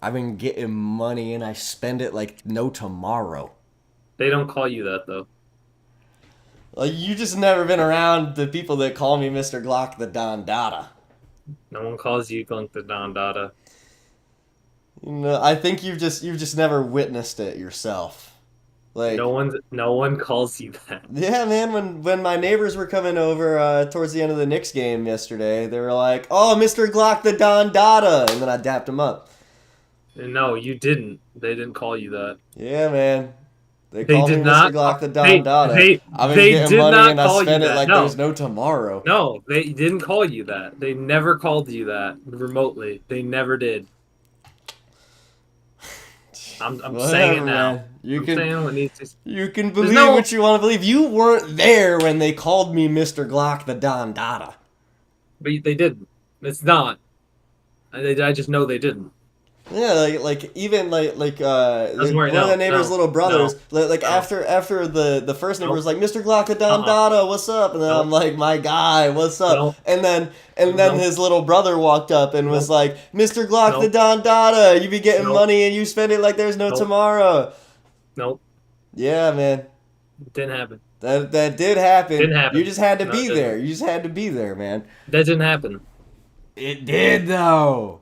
I've been getting money and I spend it like no tomorrow. They don't call you that though. Like you just never been around the people that call me Mr. Glock the Don Dada. No one calls you Gunk the Don Dada. You know, I think you've just never witnessed it yourself. Like, No one calls you that. yeah, man. When my neighbors were coming over towards the end of the Knicks game yesterday, they were like, "Oh, Mr. Glock the Don Dada," and then I dapped him up. No, you didn't. They didn't call you that. Yeah, man. They They call me did Mr. not. Glock the Don They Dada. they I've been they getting did money not and I call you spend it that. like there's No, no tomorrow. no, they didn't call you that. They never called you that remotely. They never did. I'm saying it Whatever, now. man. You I'm can saying what needs to. you can There's believe no. what you want to believe. You weren't there when they called me Mr. Glock the Don Dada. But they didn't. It's not. I just know they didn't. Yeah, like even Doesn't work. one of the No, neighbor's no, little brothers, no, like no, after the first neighbor no. was like, Mr. Glock the Don Uh-uh. Dada, what's up? And then I'm No, like, my guy, what's up? no, And then no, his little brother walked up and was no, like, Mr. Glock the no, Don Dada, you be getting no, money and you spend it like there's no no, tomorrow. no. Yeah, man. Didn't happen. That did happen. Didn't You happen. just had to No, it be there. didn't. You just had to be there, man. That didn't happen. It did though.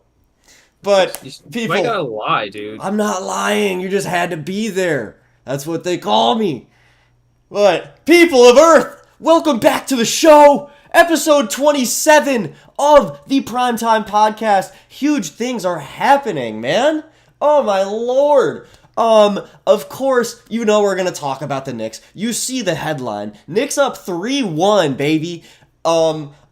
But Why people, gotta lie, dude? I'm not lying. You just had to be there. That's what they call me. But people of Earth, welcome back to the show. Episode 27 of the Primetime Podcast. Huge things are happening, man. Oh my lord. Of course, you know we're gonna talk about the Knicks. You see the headline. Knicks up 3-1, baby.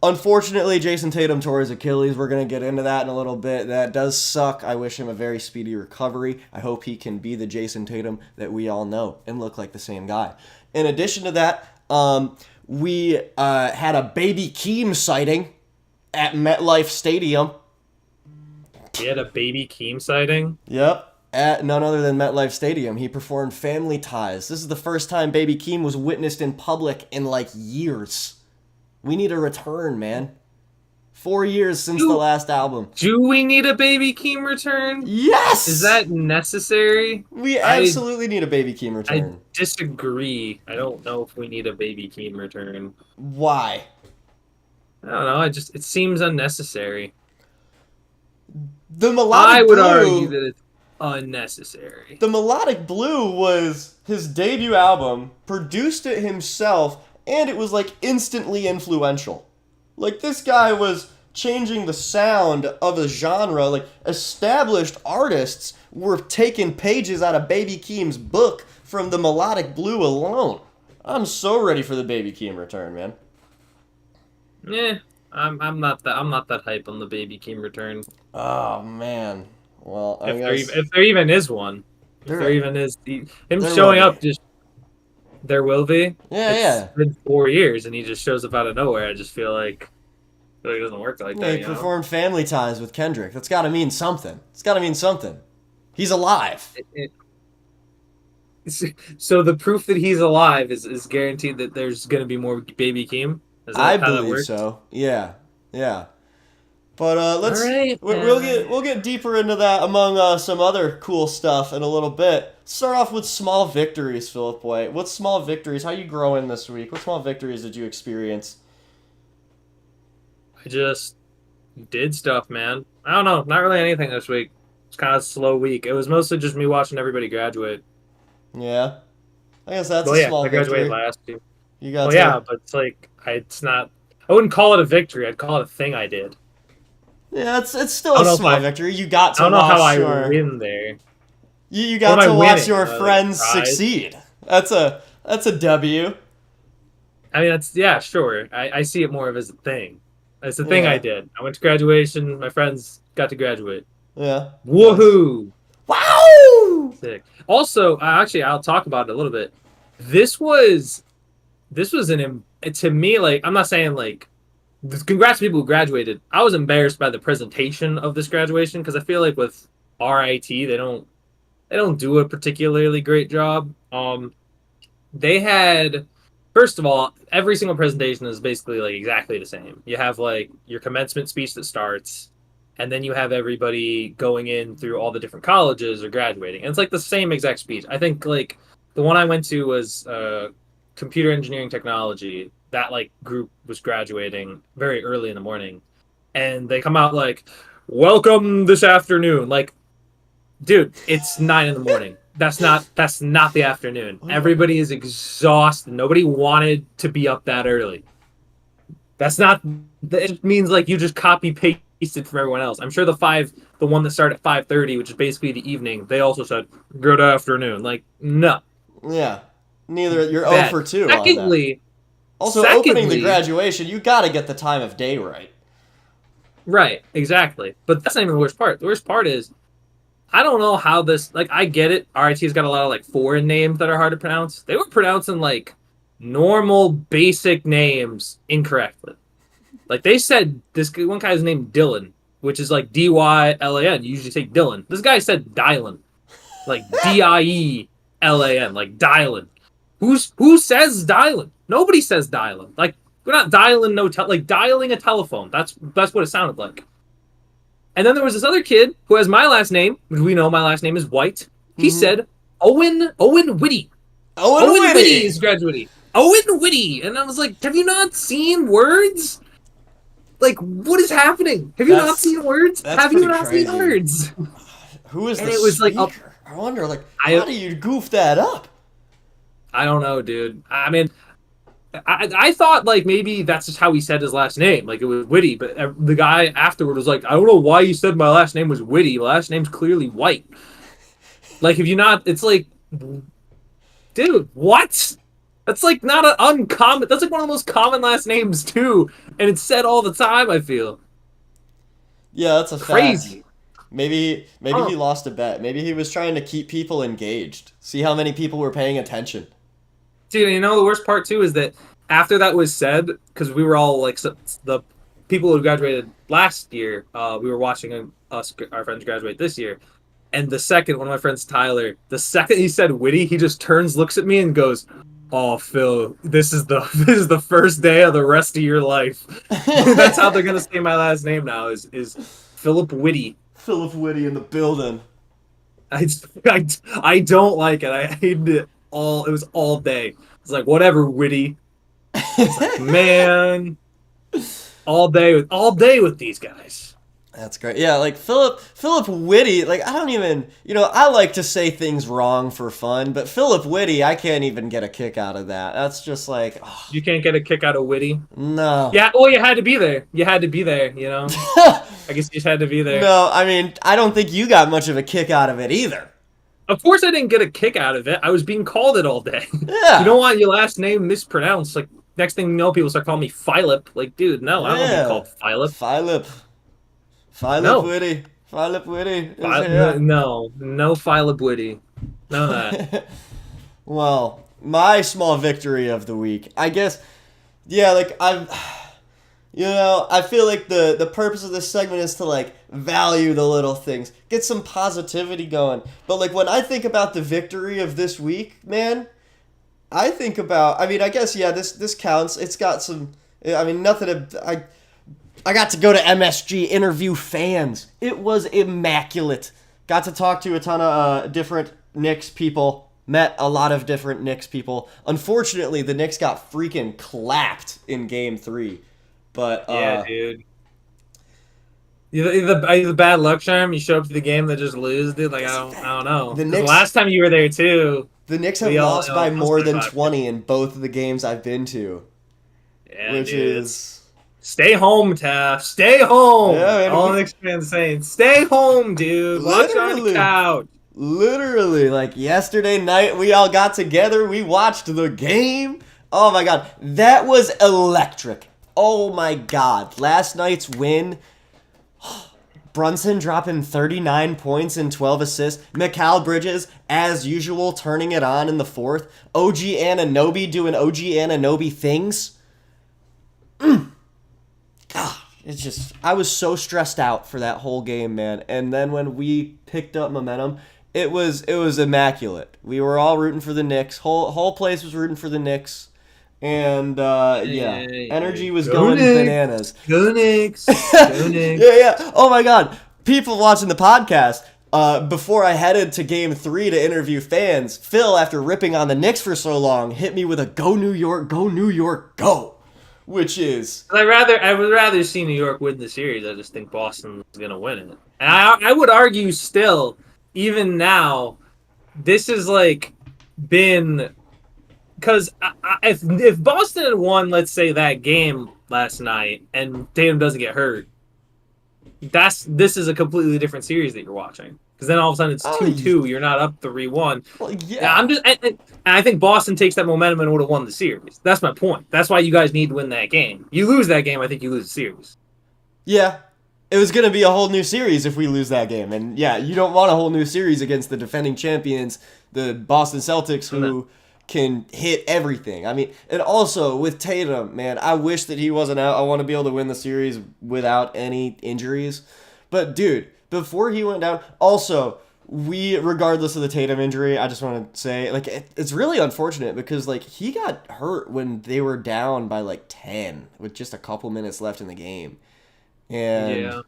Unfortunately, Jason Tatum tore his Achilles. We're gonna get into that in a little bit. That does suck. I wish him a very speedy recovery. I hope he can be the Jason Tatum that we all know and look like the same guy. In addition to that, we had a baby Keem sighting at MetLife Stadium. We had a baby Keem sighting. Yep. At none other than MetLife Stadium. He performed Family Ties. This is the first time Baby Keem was witnessed in public in like years. We need a return, man. 4 years since the Do, last album. do we need a baby Keem return? Is Yes! that necessary? We I absolutely need a Baby Keem I return. disagree. I don't know if we need a baby Keem return. Why? I don't know. It seems unnecessary. The I Melodic would argue Blue. that it's unnecessary. The Melodic Blue was his debut album, produced it himself, and it was like instantly influential. Like this guy was changing the sound of a genre. Like established artists were taking pages out of Baby Keem's book from the Melodic Blue alone. I'm so ready for the Baby Keem return, man. Yeah, I'm not that hype on the baby Keem return. Oh man. Well, I guess If there even is one, if there there even is him there will showing be. up, just there will be. Yeah, It's yeah. been 4 years and he just shows up out of nowhere. I just feel like it doesn't work like Yeah, that, he you know. performed Family Ties with Kendrick. That's got to mean something. It's got to mean something. He's alive. So the proof that he's alive is guaranteed that there's going to be more baby Keem. Is I that how that believe works? so. Yeah, yeah. But All right, we'll get deeper into that among some other cool stuff in a little bit. Start off with small victories, Philip White. What small victories? How you growing this week? What small victories did you experience? I just did stuff, man. I don't know, not really anything this week. It's kind of a slow week. It was mostly just me watching everybody graduate. Yeah, I guess that's a Well, yeah, small I graduated victory. last year. You got Well, yeah, to. but it's like it's not. I wouldn't call it a victory. I'd call it a thing I did. Yeah, it's still I a don't know if small victory. You got I to don't know how watch I your win there. you What got am I to watch winning? your Like a friends prize? succeed. That's a W. I mean, that's yeah, sure. I see it more of as a thing. It's a thing I Yeah, did. I went to graduation. My friends got to graduate. yeah. Nice. Woohoo! Wow! Sick. Also, actually, I'll talk about it a little bit. This was this was to me like I'm not saying like congrats to people who graduated. I was embarrassed by the presentation of this graduation because I feel like with RIT they don't do a particularly great job. They had first of all every single presentation is basically like exactly the same. You have like your commencement speech that starts, and then you have everybody going in through all the different colleges or graduating. And it's like the same exact speech. I think like the one I went to was computer engineering technology. That like group was graduating very early in the morning, and they come out like, "Welcome this afternoon." Like, dude, it's 9 in the morning. That's not the afternoon. Everybody is exhausted. Nobody wanted to be up that early. That's not. It means like you just copy pasted from everyone else. I'm sure the one that started at 5:30, which is basically the evening, they also said good afternoon. Like no, Yeah. Neither you're 0 bad. for 2 on that. Secondly, Also, opening the graduation, you got to get the time of day right. right, exactly. But that's not even the worst part. The worst part is I don't know how this. Like I get it. RIT's got a lot of like foreign names that are hard to pronounce. They were pronouncing like normal basic names incorrectly. Like they said, this one guy's named Dylan, which is like Dylan. You usually say Dylan. This guy said Dylan, like Dielan, like Dylan. Who says Dylan? Nobody says Dylan. Like we're not dialing like dialing a telephone. That's what it sounded like. And then there was this other kid who has my last name, which we know my last name is White. He said Owen Whitty. Owen Whitty is graduating. Owen Whitty, and I was like, have you not seen words? Like, what is happening? Have you not seen words? Have you not seen words? Who is and the it was speaker? Like, I wonder, like, how do you goof that up? I don't know, dude. I mean, I thought, like, maybe that's just how he said his last name. Like, it was Whitty, but the guy afterward was like, I don't know why you said my last name was Whitty. My last name's clearly White. Like, if you not, it's like, dude, what? That's like not an uncommon. That's like one of the most common last names too, and it's said all the time. I feel. Yeah, that's a crazy. Fact. Maybe he lost a bet. Maybe he was trying to keep people engaged. See how many people were paying attention. Dude, you know the worst part too is that after that was said, because we were all like the people who graduated last year, we were watching our friends graduate this year, and the second one of my friends Tyler, the second he said Whitty, he just turns, looks at me, and goes, "Oh, Phil, this is the first day of the rest of your life." That's how they're gonna say my last name now. Is Philip Whitty. Philip Whitty in the building. I don't like it. I hated it all. It was all day. It's like whatever, Whitty. It's like, man, all day with these guys. That's great. Yeah, like Philip Whitty, like I don't even, I like to say things wrong for fun, but Philip Whitty, I can't even get a kick out of that. That's just like, oh. You can't get a kick out of Whitty? No. Yeah, well, you had to be there. I guess you just had to be there. No, I mean, I don't think you got much of a kick out of it either. Of course I didn't get a kick out of it. I was being called it all day. Yeah. You don't want your last name mispronounced. Like, next thing you know, people start calling me Philip. Like, dude, no, I don't want to be called Philip. Philip Whitty. Philip Whitty. No Philip Whitty. None of that. Well, my small victory of the week, I guess, yeah, like, I feel like the purpose of this segment is to, like, value the little things, get some positivity going. But, like, when I think about the victory of this week, man, I think about, I mean, I guess, yeah, this counts. It's got some, I mean, I got to go to MSG, interview fans. It was immaculate. Got to talk to a ton of different Knicks people. Met a lot of different Knicks people. Unfortunately, the Knicks got freaking clapped in Game 3. But yeah, dude. The bad luck charm. You show up to the game that just lose, dude. Like I don't know. The last time you were there too. The Knicks have lost by more than 20 in both of the games I've been to. Yeah, which is. Stay home, Taft. Stay home. Yeah, all Knicks fans saying, "Stay home, dude. Watch on the couch." Literally, like yesterday night, we all got together. We watched the game. Oh my god, that was electric. Oh my god, last night's win. Brunson dropping 39 points and 12 assists. Mikal Bridges, as usual, turning it on in the fourth. OG Anunoby doing OG Anunoby things. God, it's just, I was so stressed out for that whole game, man. And then when we picked up momentum, it was immaculate. We were all rooting for the Knicks. Whole place was rooting for the Knicks. And yeah, energy was Go going Knicks! bananas. Go Knicks! Go Knicks! Yeah. Oh my God, people watching the podcast. Before I headed to Game 3 to interview fans, Phil, after ripping on the Knicks for so long, hit me with a "Go New York, go New York, go," which is I would rather see New York win the series. I just think Boston's gonna win it. And I would argue still, even now, this has like been because if Boston had won, let's say that game last night, and Tatum doesn't get hurt, this is a completely different series that you're watching. Because then all of a sudden it's oh 2-2. You're not up 3-1. well, Yeah, yeah. and I think Boston takes that momentum and would have won the series. That's my point. That's why you guys need to win that game. You lose that game, I think you lose the series. Yeah. It was going to be a whole new series if we lose that game. And yeah, you don't want a whole new series against the defending champions, the Boston Celtics, who can hit everything. I mean, and also with Tatum, man, I wish that he wasn't out. I want to be able to win the series without any injuries. But dude, before he went down, also, regardless of the Tatum injury, I just want to say, like, it's really unfortunate because, like, he got hurt when they were down by, like, 10 with just a couple minutes left in the game. And Yeah.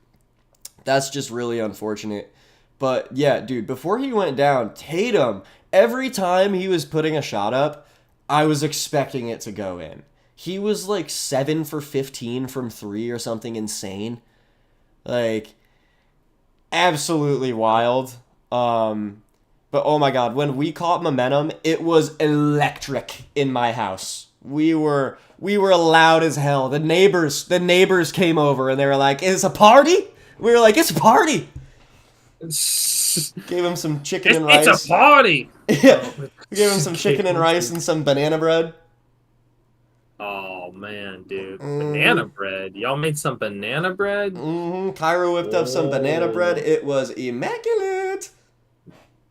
that's just really unfortunate. But yeah, dude, before he went down, Tatum, every time he was putting a shot up, I was expecting it to go in. He was like 7 for 15 from 3 or something insane. Like, absolutely wild. But oh my God, when we caught momentum, it was electric in my house. We were loud as hell. The neighbors came over and they were like, "Is it a party?" We were like, "It's a party." Gave him some chicken and rice. It's a party. Yeah. We gave him some chicken and rice and some banana bread. Oh man, dude, banana bread. Y'all made some banana bread. Mm-hmm. Kyra whipped up some banana bread. It was immaculate.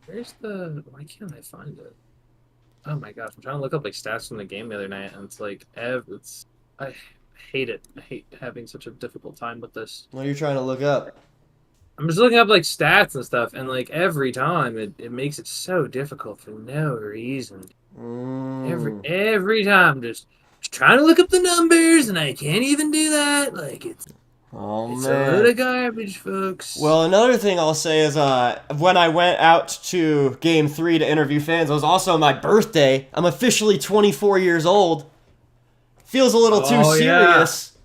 Where's the? Why can't I find it? Oh my gosh, I'm trying to look up like stats from the game the other night, and it's like I hate it. I hate having such a difficult time with this. What are you trying to look up? I'm just looking up like stats and stuff, and like every time it makes it so difficult for no reason. Every time just trying to look up the numbers, and I can't even do that. Like it's a load of garbage, folks. Well, another thing I'll say is when I went out to Game 3 to interview fans, it was also my birthday. I'm officially 24 years old. Feels a little too serious.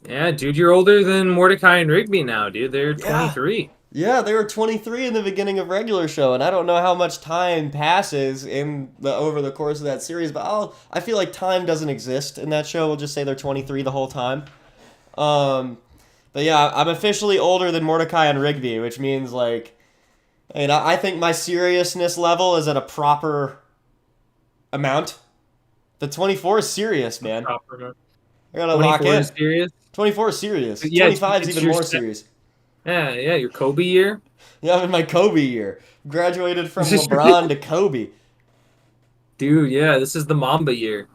Yeah, dude, you're older than Mordecai and Rigby now, dude. They're 23. Yeah, they were 23 in the beginning of regular show, and I don't know how much time passes over the course of that series, but I feel like time doesn't exist in that show. We'll just say they're 23 the whole time. But yeah, I'm officially older than Mordecai and Rigby, which means like, I think my seriousness level is at a proper amount. The 24 is serious, man. I gotta lock in. 24 is serious? 24 is serious. Yeah, 25 is even more serious. Yeah, your Kobe year. Yeah, I'm in my Kobe year. Graduated from LeBron to Kobe. Dude, yeah, this is the Mamba year.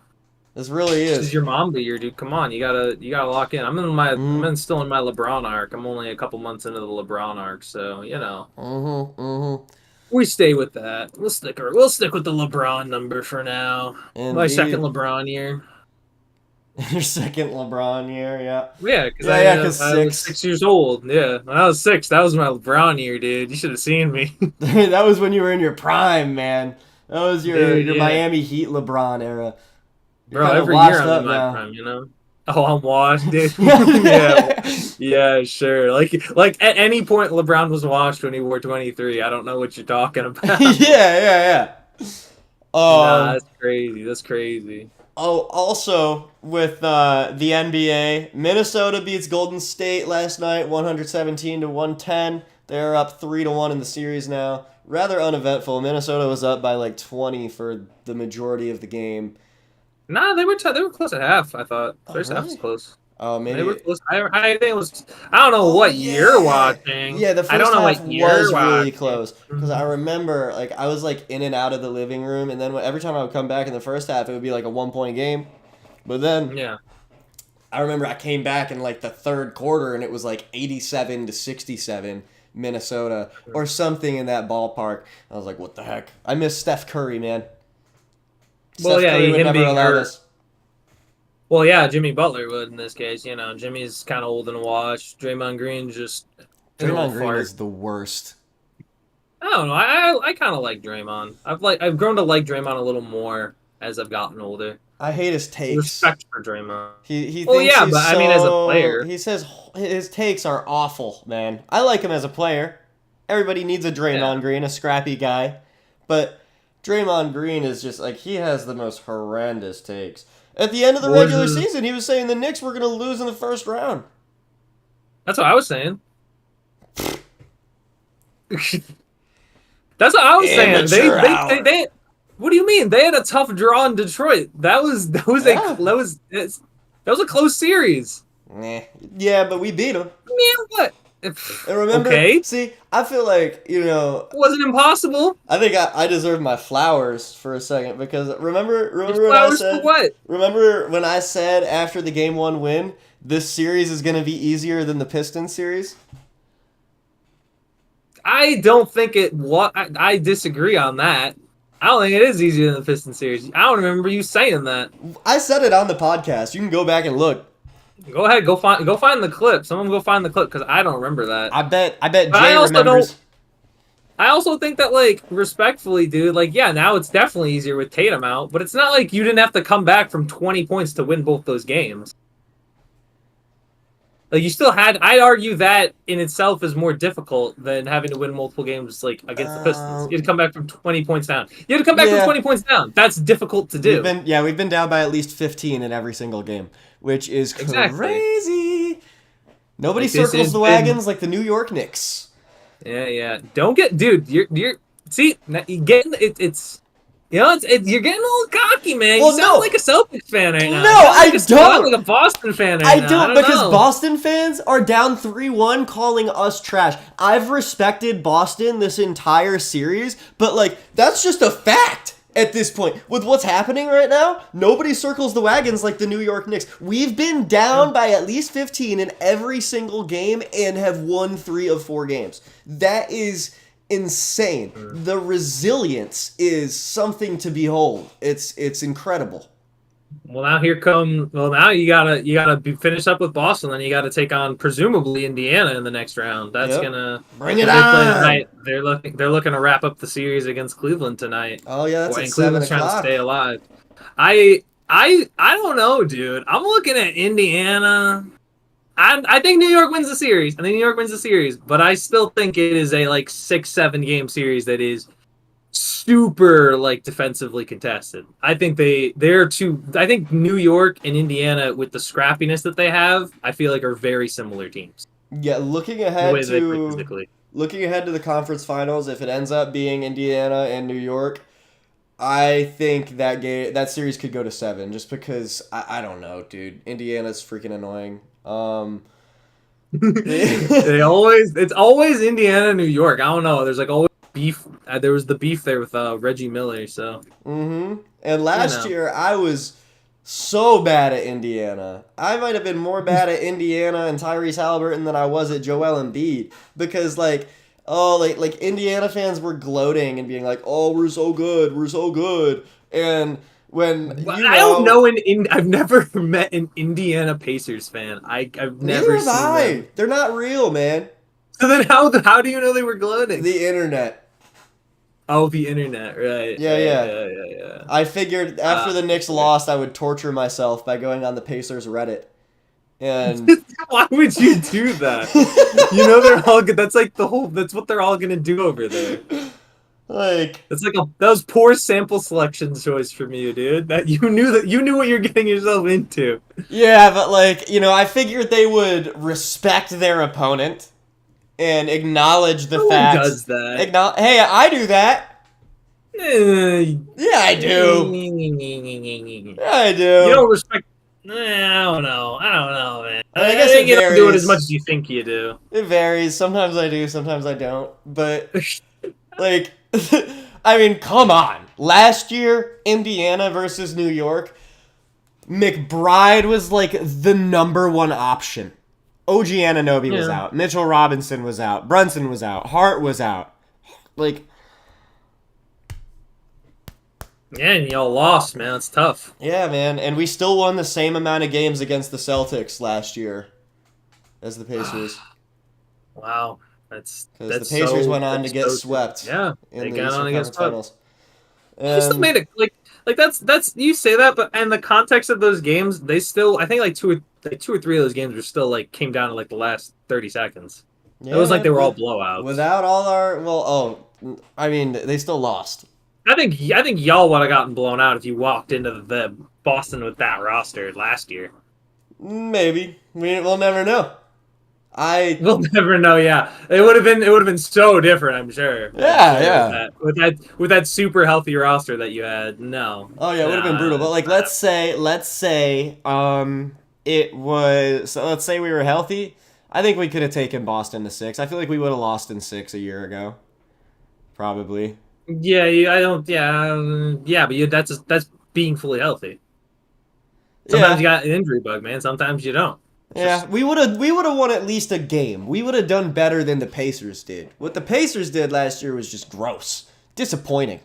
This really is. This is your Mamba year, dude. Come on, you gotta lock in. I'm still in my LeBron arc. I'm only a couple months into the LeBron arc, so you know. We stay with that. We'll stick with the LeBron number for now. Indeed. My second LeBron year. Your second LeBron year, yeah. Yeah, because I was 6 years old. Yeah, when I was 6, that was my LeBron year, dude. You should have seen me. That was when you were in your prime, man. That was your Miami Heat LeBron era. You're bro, every year I'm in my prime, you know? Oh, I'm washed, dude. yeah, sure. Like at any point, LeBron was washed when he wore 23. I don't know what you're talking about. yeah. Nah, that's crazy. That's crazy. Oh, also with the NBA, Minnesota beats Golden State last night, 117-110. They're up 3-1 in the series now. Rather uneventful. Minnesota was up by like 20 for the majority of the game. Nah, they were close at half. I thought first half was close. Oh, maybe they were close. I think it was. I don't know what you're watching. Yeah, the first I don't know half what you're was really watching. close because I remember like I was like in and out of the living room, and then every time I would come back in the first half, it would be like a 1-point game. But then I remember I came back in like the third quarter, and it was like 87-67 Minnesota or something in that ballpark. I was like, what the heck? I miss Steph Curry, man. Well, Steph Curry would him never being allow hurt. this. Well, yeah, Jimmy Butler would in this case. You know, Jimmy's kind of old and washed. Draymond Green just an Draymond old Green fart. is the worst. I don't know. I kind of like Draymond. I've grown to like Draymond a little more as I've gotten older. I hate his takes. Respect for Draymond. He Well, thinks yeah, he's but I mean, as a so. player, He says his takes are awful, man. I like him as a player. Everybody needs a yeah. Draymond Green, a scrappy guy. But Draymond Green is just like, he has the most horrendous takes. At the end of the Was regular season, he was saying the Knicks were going to lose in the first round. That's what I was saying. That's what I was saying. Amateur hour. They. What do you mean? They had a tough draw in Detroit. That was Yeah. a close series. Nah. Yeah, but we beat them. Man, what? And remember, Okay, see, I feel like, it wasn't impossible. I think I deserve my flowers for a second because remember Your when I flowers for said, what? remember when I said after the game one win, this series is going to be easier than the Pistons series? I don't think it. What I disagree on that. I don't think it is easier than the Pistons series. I don't remember you saying that. I said it on the podcast. You can go back and look. Go ahead, go find the clip. Someone go find the clip because I don't remember that. I bet But Jay remembers. I also think that, like, respectfully, dude, like, yeah, now it's definitely easier with Tatum out, but it's not like you didn't have to come back from 20 points to win both those games. Like, you still had, I'd argue that in itself is more difficult than having to win multiple games, like, against the Pistons. You had to come back from 20 points down. You had to come back from 20 points down. That's difficult to do. We've been down by at least 15 in every single game, which is Exactly. crazy. Nobody Like, this circles has the wagons like the New York Knicks. Yeah. Don't get, dude. You're. See, you getting it's. You know, you're getting a little cocky, man. Well, You sound no. like a Celtics fan right now. No, You sound I like You don't. sound like a Boston fan right now. I don't, don't because know. Boston fans are down 3-1 calling us trash. I've respected Boston this entire series, but like that's just a fact at this point. With what's happening right now, nobody circles the wagons like the New York Knicks. We've been down by at least 15 in every single game and have won 3 of 4 games. That is insane. The resilience is something to behold. It's incredible. Well, now now you gotta finish up with Boston, then you gotta take on presumably Indiana in the next round. That's Yep. gonna Bring it they play on. tonight. They're looking to wrap up the series against Cleveland tonight. Oh yeah, that's Boy, at and 7 Cleveland's trying to o'clock. stay alive. I don't know, dude. I'm looking at Indiana. I think New York wins the series. But I still think it is a like 6-7 game series that is super like defensively contested. I think they're two. I think New York and Indiana, with the scrappiness that they have, I feel like are very similar teams. Yeah, looking The ahead way they play to physically. the conference finals, if it ends up being Indiana and New York, I think that series could go to 7 just because I don't know, dude. Indiana's freaking annoying. It's always Indiana, New York. I don't know. There's like always beef. There was the beef there with Reggie Miller. So. And last year I was so bad at Indiana. I might have been more bad at Indiana and Tyrese Halliburton than I was at Joel Embiid because like Indiana fans were gloating and being like, "Oh, we're so good," and when I don't know I've never met an Indiana Pacers fan. I've never seen them. They're not real, man. So then how do you know they were gloating? The internet. Oh, the internet, right? Yeah. I figured after the Knicks lost, I would torture myself by going on the Pacers Reddit. And why would you do that? You know they're all good. That's like that's what they're all gonna do over there. like It's like that was poor sample selection choice from you, dude. That you knew what you're getting yourself into. yeah, but I figured they would respect their opponent and acknowledge the fact. Who does that? Hey, I do that. Yeah, I do. You Yeah, I do. don't respect. I don't know, man. I guess think it you don't do it varies. as much as you think you do. It varies. Sometimes I do, sometimes I don't. But I mean, come on. Last year, Indiana versus New York, McBride was like the number 1 option. OG Anunoby was out. Mitchell Robinson was out. Brunson was out. Hart was out. Yeah, and y'all lost, man. It's tough. Yeah, man, and we still won the same amount of games against the Celtics last year as the Pacers. Wow, Because the Pacers went on to that's get so true. swept Yeah, in they the got Eastern on against Conference Pub. Finals. They still And made it like that's you say that, but and the context of those games, they still I think like two or three of those games were still like came down to like the last 30 seconds. It yeah, was like they man, were all blowouts. without all our I mean, they still lost. I think y'all would have gotten blown out if you walked into the Boston with that roster last year. Maybe we'll never know. I We'll never know. Yeah, it would have been so different. I'm sure. I'm yeah sure with yeah. that super healthy roster that you had. No, Oh yeah, it would have been brutal. nah, But like, let's say it was. So let's say we were healthy. I think we could have taken Boston to 6. I feel like we would have lost in 6 a year ago. Probably. yeah, I don't. Yeah, but that's being fully healthy. Sometimes you Yeah. got an injury bug, man. Sometimes you don't. It's Yeah, just we would have won at least a game. We would have done better than the Pacers did. What the Pacers did last year was just gross, disappointing.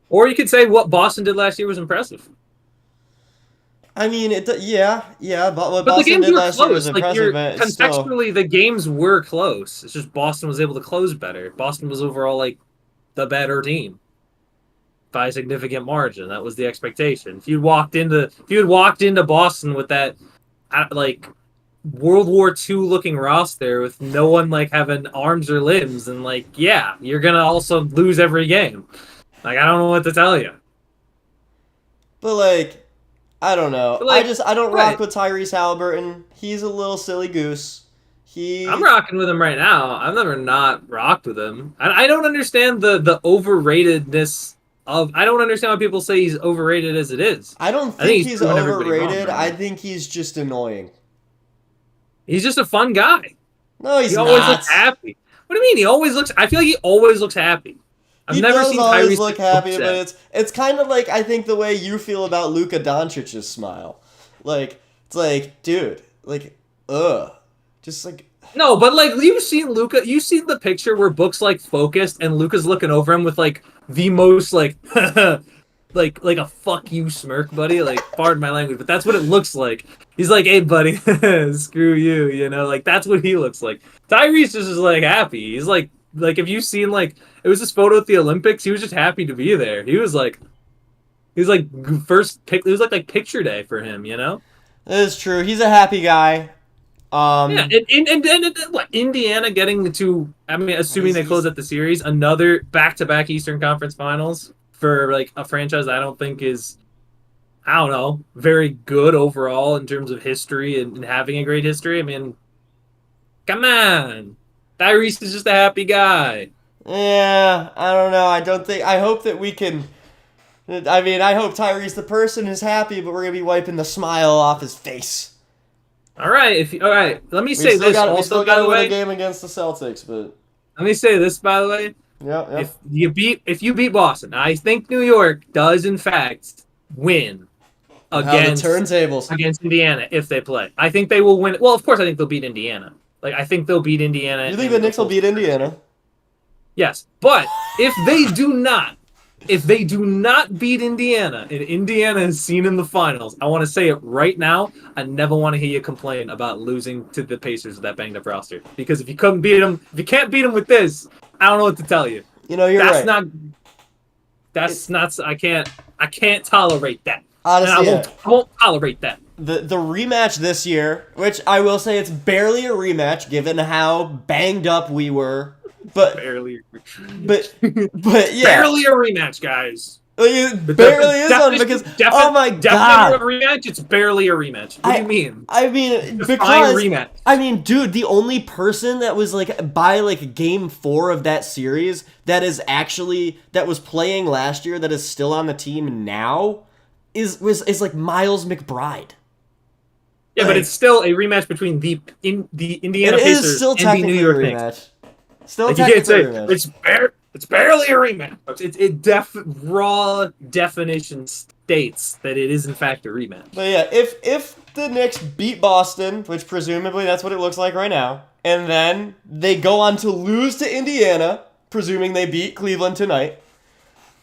or you could say what Boston did last year was impressive. I mean, yeah, but what But the Boston games did were last year was close. Like impressive, you're but it's still. contextually, the games were close. It's just Boston was able to close better. Boston was overall like the better team by a significant margin. That was the expectation. If you had walked into Boston with that like World War II looking roster with no one like having arms or limbs, and like yeah, you're gonna also lose every game. Like I don't know what to tell you. But like, I don't know. But like I don't rock right, with Tyrese Halliburton. He's a little silly goose. I'm He rocking with him right now. I've never not rocked with him. I don't understand the overratedness of. I don't understand why people say he's overrated as it is. I don't I think think he's he's proving everybody wrong overrated. right I now. think he's just annoying. He's just a fun guy. No, He he's always looks not. happy. What do you mean? He always looks. I feel like he always looks happy. I've He never does seen always Tyrese look look happy, but upset. it's kind of like I think the way you feel about Luka Doncic's smile. Like it's like, dude, like just like No, but like you've seen Luca. You've seen the picture where Book's like focused and Luca's looking over him with like the most like like a fuck you smirk, buddy. Like pardon my language, but that's what it looks like. He's like, hey buddy, screw you, like that's what he looks like. Tyrese just is like happy. He's like if you've seen like it was this photo at the Olympics, he was just happy to be there. He was like first pick. It was like picture day for him. it's true. He's a happy guy. Yeah, Um, and what Indiana getting to? I mean, assuming they close he's out the series, another back-to-back Eastern Conference Finals for like a franchise I don't think is, I don't know, very good overall in terms of history and having a great history. I mean, come on, Tyrese is just a happy guy. yeah, I don't know. I don't think. I hope that we can. I mean, I hope Tyrese the person is happy, but we're gonna be wiping the smile off his face. All right. Let me We say still this got. We also, still by got to the win a way. game against the Celtics, but Let me say this, by the way. yeah, yeah. If you beat Boston, I think New York does in fact win How the against turntables. against Indiana if they play. I think they will win. Well, of course, I think they'll beat Indiana. Like I think they'll beat Indiana You think the in a Knicks will full beat Indiana? yes, but if they do not beat Indiana, and Indiana is seen in the finals, I want to say it right now. I never want to hear you complain about losing to the Pacers with that banged up roster because if you can't beat them with this, I don't know what to tell you. You know, you're That's right. not. It, That's not. I can't tolerate that, and I honestly, yeah. won't. I won't tolerate that. The rematch this year, which I will say it's barely a rematch given how banged up we were, but Barely, but but yeah, barely a rematch, guys. like, it The barely is one because oh my definition of a god, rematch, it's barely a rematch. What do you mean? I mean Define because rematch. I mean, dude, the only person that was like by like game 4 of that series that was playing last year that is still on the team now is like Miles McBride. Yeah, but Like, it's still a rematch between the it Indiana is Pacers still and the New technically a York Knicks. rematch. Still Like you can't technically say a rematch. it's barely a rematch. Raw definition states that it is in fact a rematch. But yeah, if the Knicks beat Boston, which presumably that's what it looks like right now, and then they go on to lose to Indiana, presuming they beat Cleveland tonight,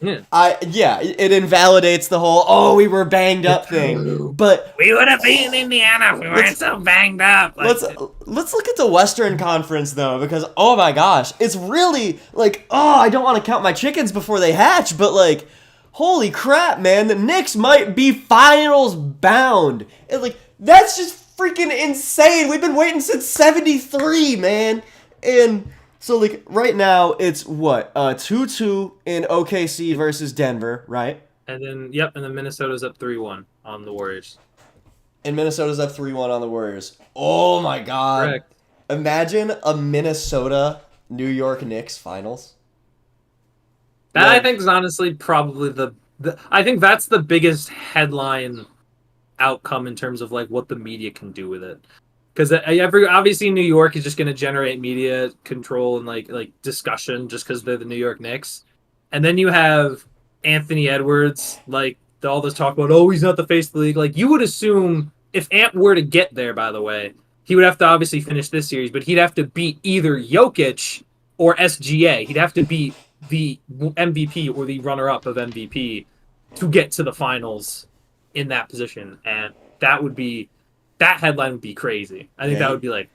Yeah. It invalidates the whole we were banged up thing. But We would have beaten Indiana if we weren't so banged up. let's look at the Western Conference though, because oh my gosh, it's really like I don't want to count my chickens before they hatch, but like holy crap, man, the Knicks might be finals bound. And like that's just freaking insane. We've been waiting since '73, man. And so like right now it's what 2-2 in OKC versus Denver, right? And then Minnesota's up 3-1 on the Warriors. And Minnesota's up 3-1 on the Warriors. Oh my god. Correct. Imagine a Minnesota New York Knicks finals. That Like, I think is honestly probably the I think that's the biggest headline outcome in terms of like what the media can do with it. Because obviously New York is just going to generate media control and like discussion just because they're the New York Knicks, and then you have Anthony Edwards, like all this talk about he's not the face of the league. Like you would assume if Ant were to get there, by the way, he would have to obviously finish this series, but he'd have to beat either Jokic or SGA. He'd have to beat the MVP or the runner-up of MVP to get to the finals in that position, and that headline would be crazy. I think that would be like,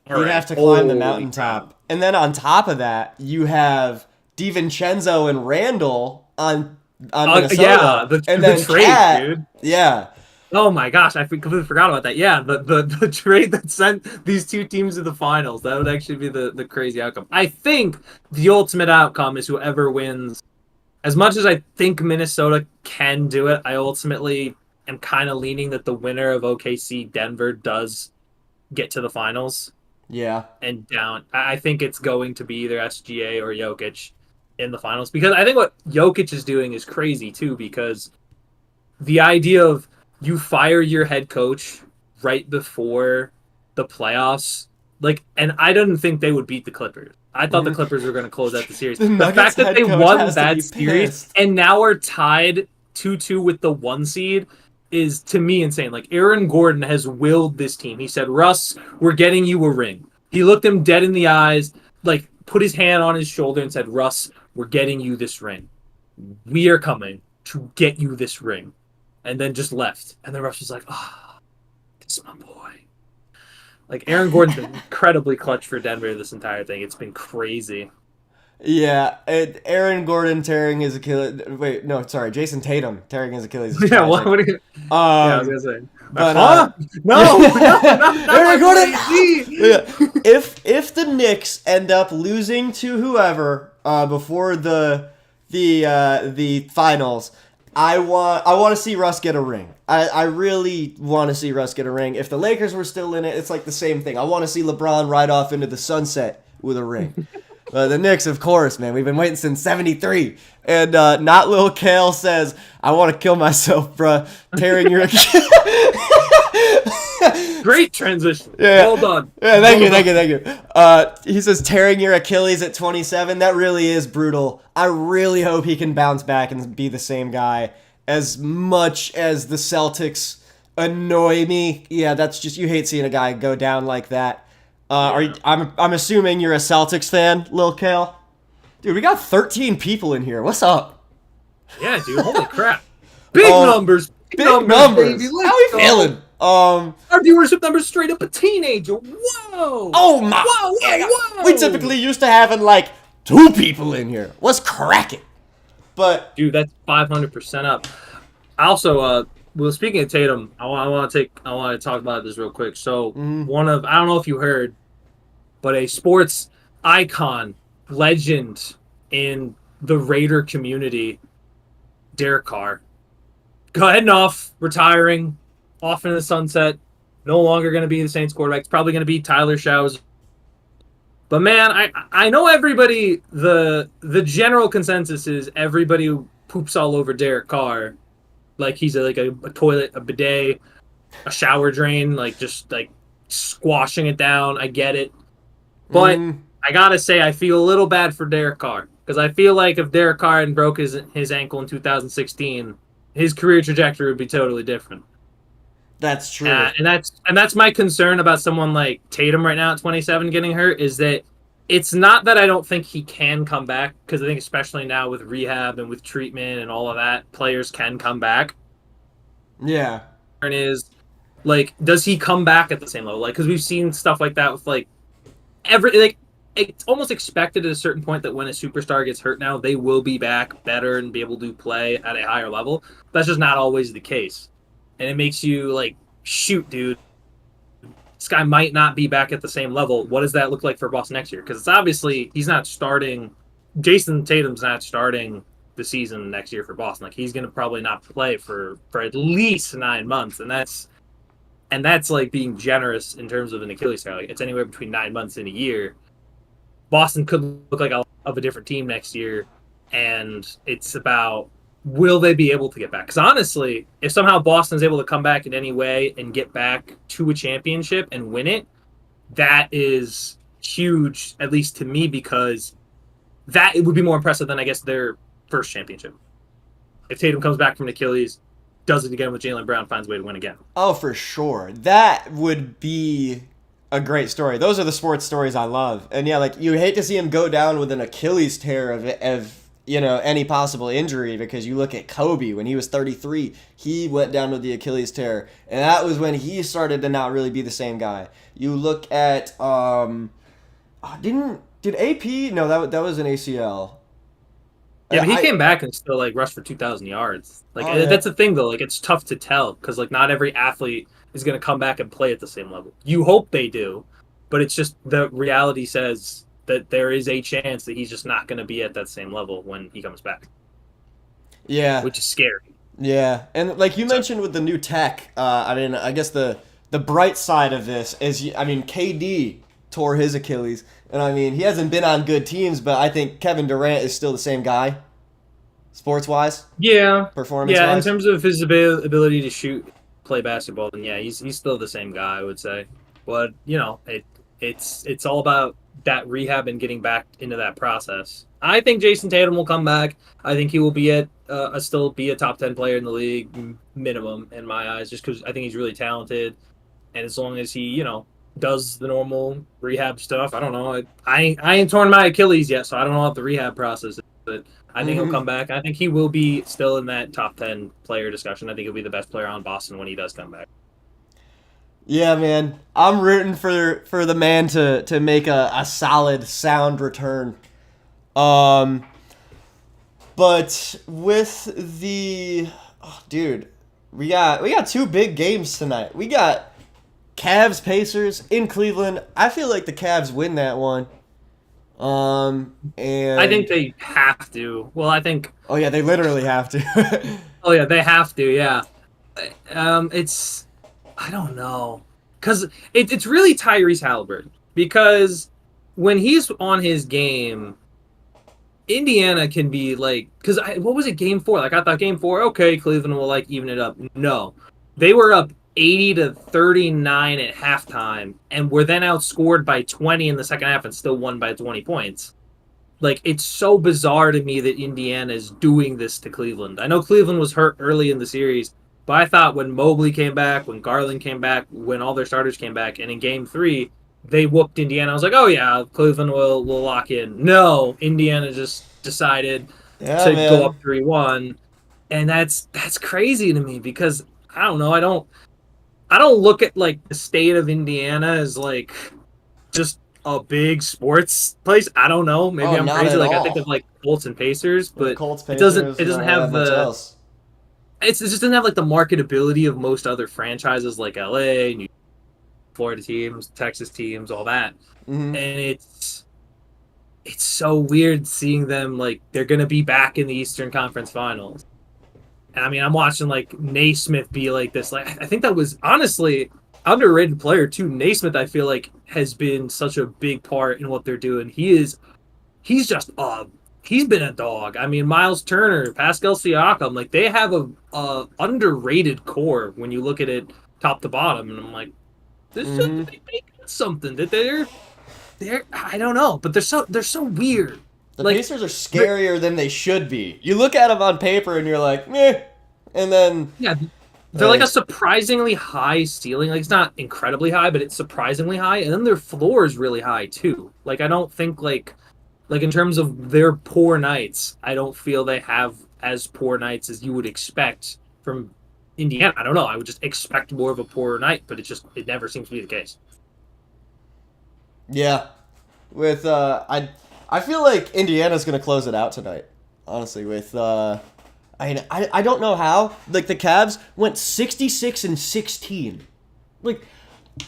you'd have to climb the mountaintop. And then on top of that, you have DiVincenzo and Randall on Minnesota. Yeah, the trade, Cat, dude. Yeah. Oh my gosh, I completely forgot about that. Yeah, the trade that sent these two teams to the finals. That would actually be the crazy outcome. I think the ultimate outcome is whoever wins. As much as I think Minnesota can do it, I ultimately am kind of leaning that the winner of OKC Denver does get to the finals. Yeah. And down. I think it's going to be either SGA or Jokic in the finals, because I think what Jokic is doing is crazy too, because the idea of you fire your head coach right before the playoffs, and I didn't think they would beat the Clippers. I thought the Clippers were going to close out the series. The fact that they won that series and now are tied 2-2 with the 1 seed is, to me, insane. Like, Aaron Gordon has willed this team. He said, Russ, we're getting you a ring. He looked him dead in the eyes, put his hand on his shoulder and said, Russ, we're getting you this ring. We are coming to get you this ring. And then just left. And then Russ was like, this is my boy. Aaron Gordon's been incredibly clutch for Denver this entire thing. It's been crazy. Yeah, Aaron Gordon tearing his Achilles. Wait, no, sorry, Jason Tatum tearing his Achilles. Yeah, what are you? Yeah, I was gonna say. But no, Aaron Gordon. Yeah. If the Knicks end up losing to whoever before the finals, I want to see Russ get a ring. I really want to see Russ get a ring. If the Lakers were still in it, it's like the same thing. I want to see LeBron ride off into the sunset with a ring. The Knicks, of course, man. We've been waiting since '73. And Not Lil Kale says, I want to kill myself, bruh. Tearing your Achilles. Great transition. Yeah. Well done. Yeah, thank you. He says, tearing your Achilles at 27. That really is brutal. I really hope he can bounce back and be the same guy. As much as the Celtics annoy me, yeah, that's just, you hate seeing a guy go down like that. I'm assuming you're a Celtics fan, Lil Kale? Dude, we got 13 people in here. What's up? Yeah, dude. Holy crap. Big numbers. Big numbers. Baby. How we feeling? Our viewership number's straight up a teenager. Whoa. Oh my. Whoa. We typically used to having 2 people in here. What's cracking? But dude, that's 500% up. Also, well, speaking of Tatum, I want to talk about this real quick. So I don't know if you heard, but a sports icon, legend in the Raider community, Derek Carr, heading off, retiring, off into the sunset. No longer going to be the Saints quarterback. It's probably going to be Tyler Showers. But man, I know everybody. The general consensus is everybody poops all over Derek Carr, like he's a toilet, a bidet, a shower drain, just squashing it down. I get it, but I gotta say I feel a little bad for Derek Carr, because I feel like if Derek Carr hadn't broke his ankle in 2016, his career trajectory would be totally different. That's true. And that's my concern about someone like Tatum right now at 27 getting hurt, is that It's not that I don't think he can come back, because I think especially now with rehab and with treatment and all of that, players can come back. Yeah. And is like, does he come back at the same level? Like, because we've seen stuff like that with like every like it's almost expected at a certain point that when a superstar gets hurt now, they will be back better and be able to play at a higher level. That's just not always the case. And it makes you like, shoot, dude, this guy might not be back at the same level. What does that look like for Boston next year? Because it's obviously he's not starting. Jason Tatum's not starting the season next year for Boston. Like he's going to probably not play for at least 9 months, and that's like being generous in terms of an Achilles tear. Like it's anywhere between 9 months and a year. Boston could look like a different team next year, and it's about, will they be able to get back? Because honestly, if somehow Boston's able to come back in any way and get back to a championship and win it, that is huge, at least to me, because that it would be more impressive than I guess their first championship. If Tatum comes back from an Achilles, does it again with Jaylen Brown, finds a way to win again. Oh, for sure. That would be a great story. Those are the sports stories I love. And yeah, like you hate to see him go down with an Achilles tear of any possible injury, because you look at Kobe when he was 33, he went down with the Achilles tear, and that was when he started to not really be the same guy. You look at did AP? No, that was an ACL. Yeah, but he came back and still like rushed for 2,000 yards. Like that's the thing though. Like it's tough to tell because like not every athlete is going to come back and play at the same level. You hope they do, but it's just the reality says that there is a chance that he's just not going to be at that same level when he comes back. Yeah, which is scary. Yeah, and like you mentioned with the new tech, I guess the bright side of this is, KD tore his Achilles, and he hasn't been on good teams, but I think Kevin Durant is still the same guy, sports-wise. Yeah, performance-wise. Yeah, in terms of his ability to shoot, play basketball, then yeah, he's still the same guy, I would say. But it's all about that rehab and getting back into that process. I think Jason Tatum will come back. I think he will be still be a top 10 player in the league minimum in my eyes, just because I think he's really talented. And as long as he, does the normal rehab stuff, I don't know. I ain't torn my Achilles yet, so I don't know what the rehab process is. But I think he'll come back. I think he will be still in that top 10 player discussion. I think he'll be the best player on Boston when he does come back. Yeah, man. I'm rooting for the man to make a solid, sound return. But with dude, we got two big games tonight. We got Cavs Pacers in Cleveland. I feel like the Cavs win that one. And I think they have to. Well, I think. Oh yeah, they literally have to. Oh yeah, they have to. Yeah. It's. I don't know, because it's really Tyrese Halliburton, because when he's on his game, Indiana can be like, because what was it, game 4? Like I thought game 4, okay, Cleveland will like even it up. No, they were up 80-39 at halftime, and were then outscored by 20 in the second half and still won by 20 points. Like, it's so bizarre to me that Indiana is doing this to Cleveland. I know Cleveland was hurt early in the series, but I thought when Mobley came back, when Garland came back, when all their starters came back, and in game 3, they whooped Indiana. I was like, oh yeah, Cleveland will lock in. No, Indiana just decided to go up 3-1. And that's crazy to me, because I don't know, I don't look at like the state of Indiana as like just a big sports place. I don't know. Maybe I'm crazy. Like I think of like Colts and Pacers, but it doesn't have the it just doesn't have like the marketability of most other franchises like LA, New York, Florida teams, Texas teams, all that. Mm-hmm. And it's so weird seeing them like they're gonna be back in the Eastern Conference Finals. And I'm watching like Naismith be like this. Like I think that was honestly underrated player too. Naismith, I feel like, has been such a big part in what they're doing. He's just he's been a dog. Miles Turner, Pascal Siakam, like they have a underrated core when you look at it top to bottom. And I'm like, this should be something that they're I don't know, but they're so weird. The Pacers are scarier than they should be. You look at them on paper and you're like, meh. And then... Yeah, They're like a surprisingly high ceiling. Like it's not incredibly high, but it's surprisingly high. And then their floor is really high too. Like I don't think like in terms of their poor nights, I don't feel they have as poor nights as you would expect from Indiana. I don't know. I would just expect more of a poorer night, but it never seems to be the case. Yeah, with I feel like Indiana's gonna close it out tonight. Honestly, with I don't know how. Like the Cavs went 66-16. Like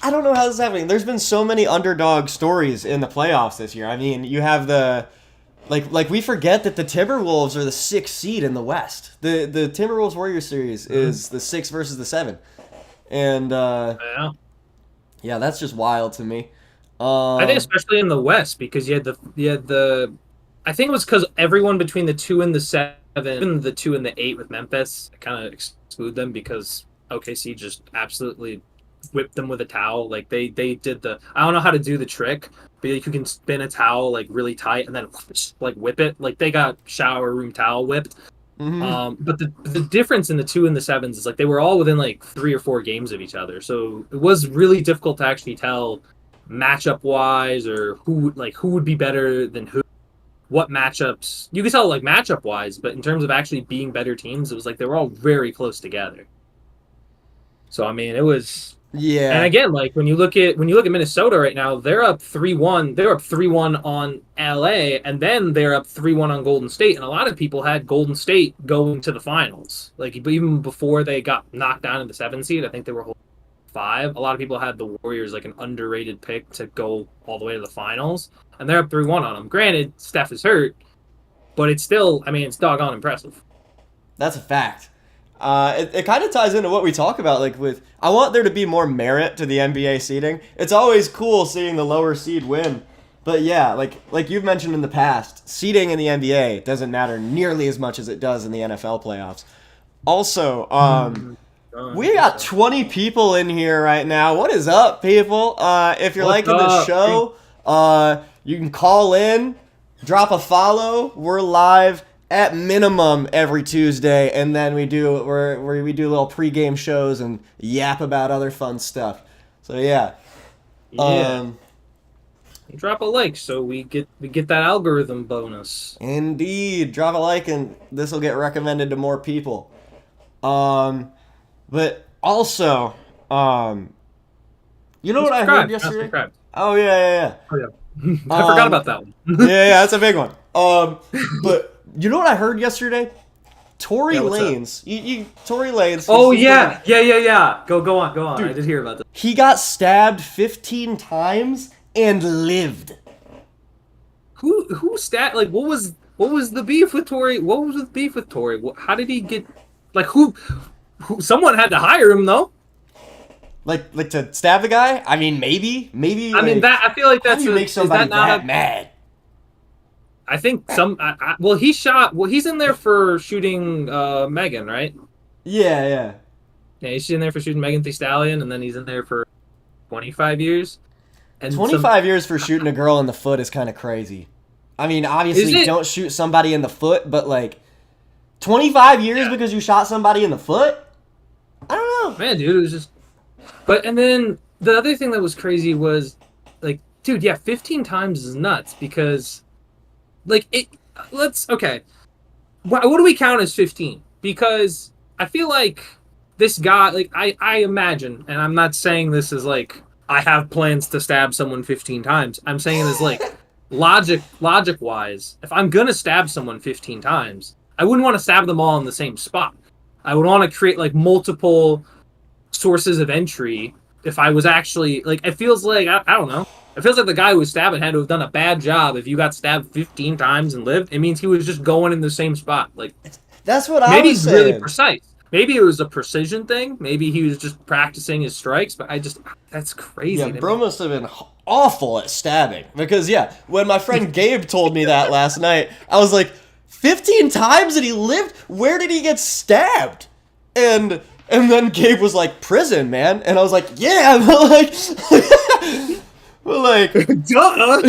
I don't know how this is happening. There's been so many underdog stories in the playoffs this year. I mean, you have the like we forget that the Timberwolves are the 6th seed in the West. The Timberwolves Warriors series is the 6 versus the 7, and yeah, that's just wild to me. I think especially in the West because you had the I think it was because everyone between the 2 and the 7, even the 2 and the 8 with Memphis, I kind of exclude them because OKC just absolutely whipped them with a towel. Like they did I don't know how to do the trick, but you can spin a towel like really tight and then like whip it. Like they got shower room towel whipped. Mm-hmm. But the difference in the 2 and the 7s is like they were all within like 3 or 4 games of each other, so it was really difficult to actually tell matchup wise or who would be better than who, what matchups you could tell like matchup wise, but in terms of actually being better teams, it was like they were all very close together. So I mean, it was And again, like when you look at Minnesota right now, they're up 3-1. They're up 3-1 on LA, and then they're up 3-1 on Golden State. And a lot of people had Golden State going to the finals. Like even before they got knocked down in the 7 seed, I think they were holding 5. A lot of people had the Warriors like an underrated pick to go all the way to the finals, and they're up 3-1 on them. Granted, Steph is hurt, but it's still, I mean, it's doggone impressive. That's a fact. It kind of ties into what we talk about, like with, I want there to be more merit to the NBA seeding. It's always cool seeing the lower seed win, but yeah, like you've mentioned in the past, seeding in the NBA doesn't matter nearly as much as it does in the NFL playoffs. Also, we got 20 people in here right now. What is up, people? If you're liking the show, you can call in, drop a follow. We're live at minimum every Tuesday, and then we do little pregame shows and yap about other fun stuff. So yeah. Drop a like so we get that algorithm bonus. Indeed, drop a like and this will get recommended to more people. But also, you know what I heard yesterday? Oh yeah. Oh yeah. I forgot about that one. yeah, that's a big one. But you know what I heard yesterday? Tory Lanez. Tory Lanez. Oh yeah. Go on. Dude, I did hear about that. He got stabbed 15 times and lived. Who stabbed? Like what was the beef with Tory? What was the beef with Tory? How did he get? Like who? Someone had to hire him though. Like to stab the guy? I mean, maybe. I mean that. I feel like that's. How do you make somebody that mad? I think he shot. Well, he's in there for shooting Megan, right? Yeah. Yeah, he's in there for shooting Megan Thee Stallion, and then he's in there for 25 years. And 25 years for shooting a girl in the foot is kind of crazy. I mean, obviously, don't shoot somebody in the foot, but like 25 years because you shot somebody in the foot? I don't know. Man, dude, it was just. But and then the other thing that was crazy was like, dude, yeah, 15 times is nuts because. Like okay. What do we count as 15? Because I feel like this guy, like I imagine, and I'm not saying this is like I have plans to stab someone 15 times. I'm saying it as like logic wise. If I'm gonna stab someone 15 times, I wouldn't want to stab them all in the same spot. I would want to create like multiple sources of entry. If I was actually like, it feels like I don't know. It feels like the guy who was stabbing had to have done a bad job. If you got stabbed 15 times and lived, it means he was just going in the same spot. Like that's what I was saying. Maybe he's really precise. Maybe it was a precision thing. Maybe he was just practicing his strikes. But that's crazy. Yeah, bro must have been awful at stabbing. Because yeah, when my friend Gabe told me that last night, I was like, 15 times and he lived? Where did he get stabbed? And then Gabe was like, prison, man. And I was like, yeah, but like. Well, like, duh.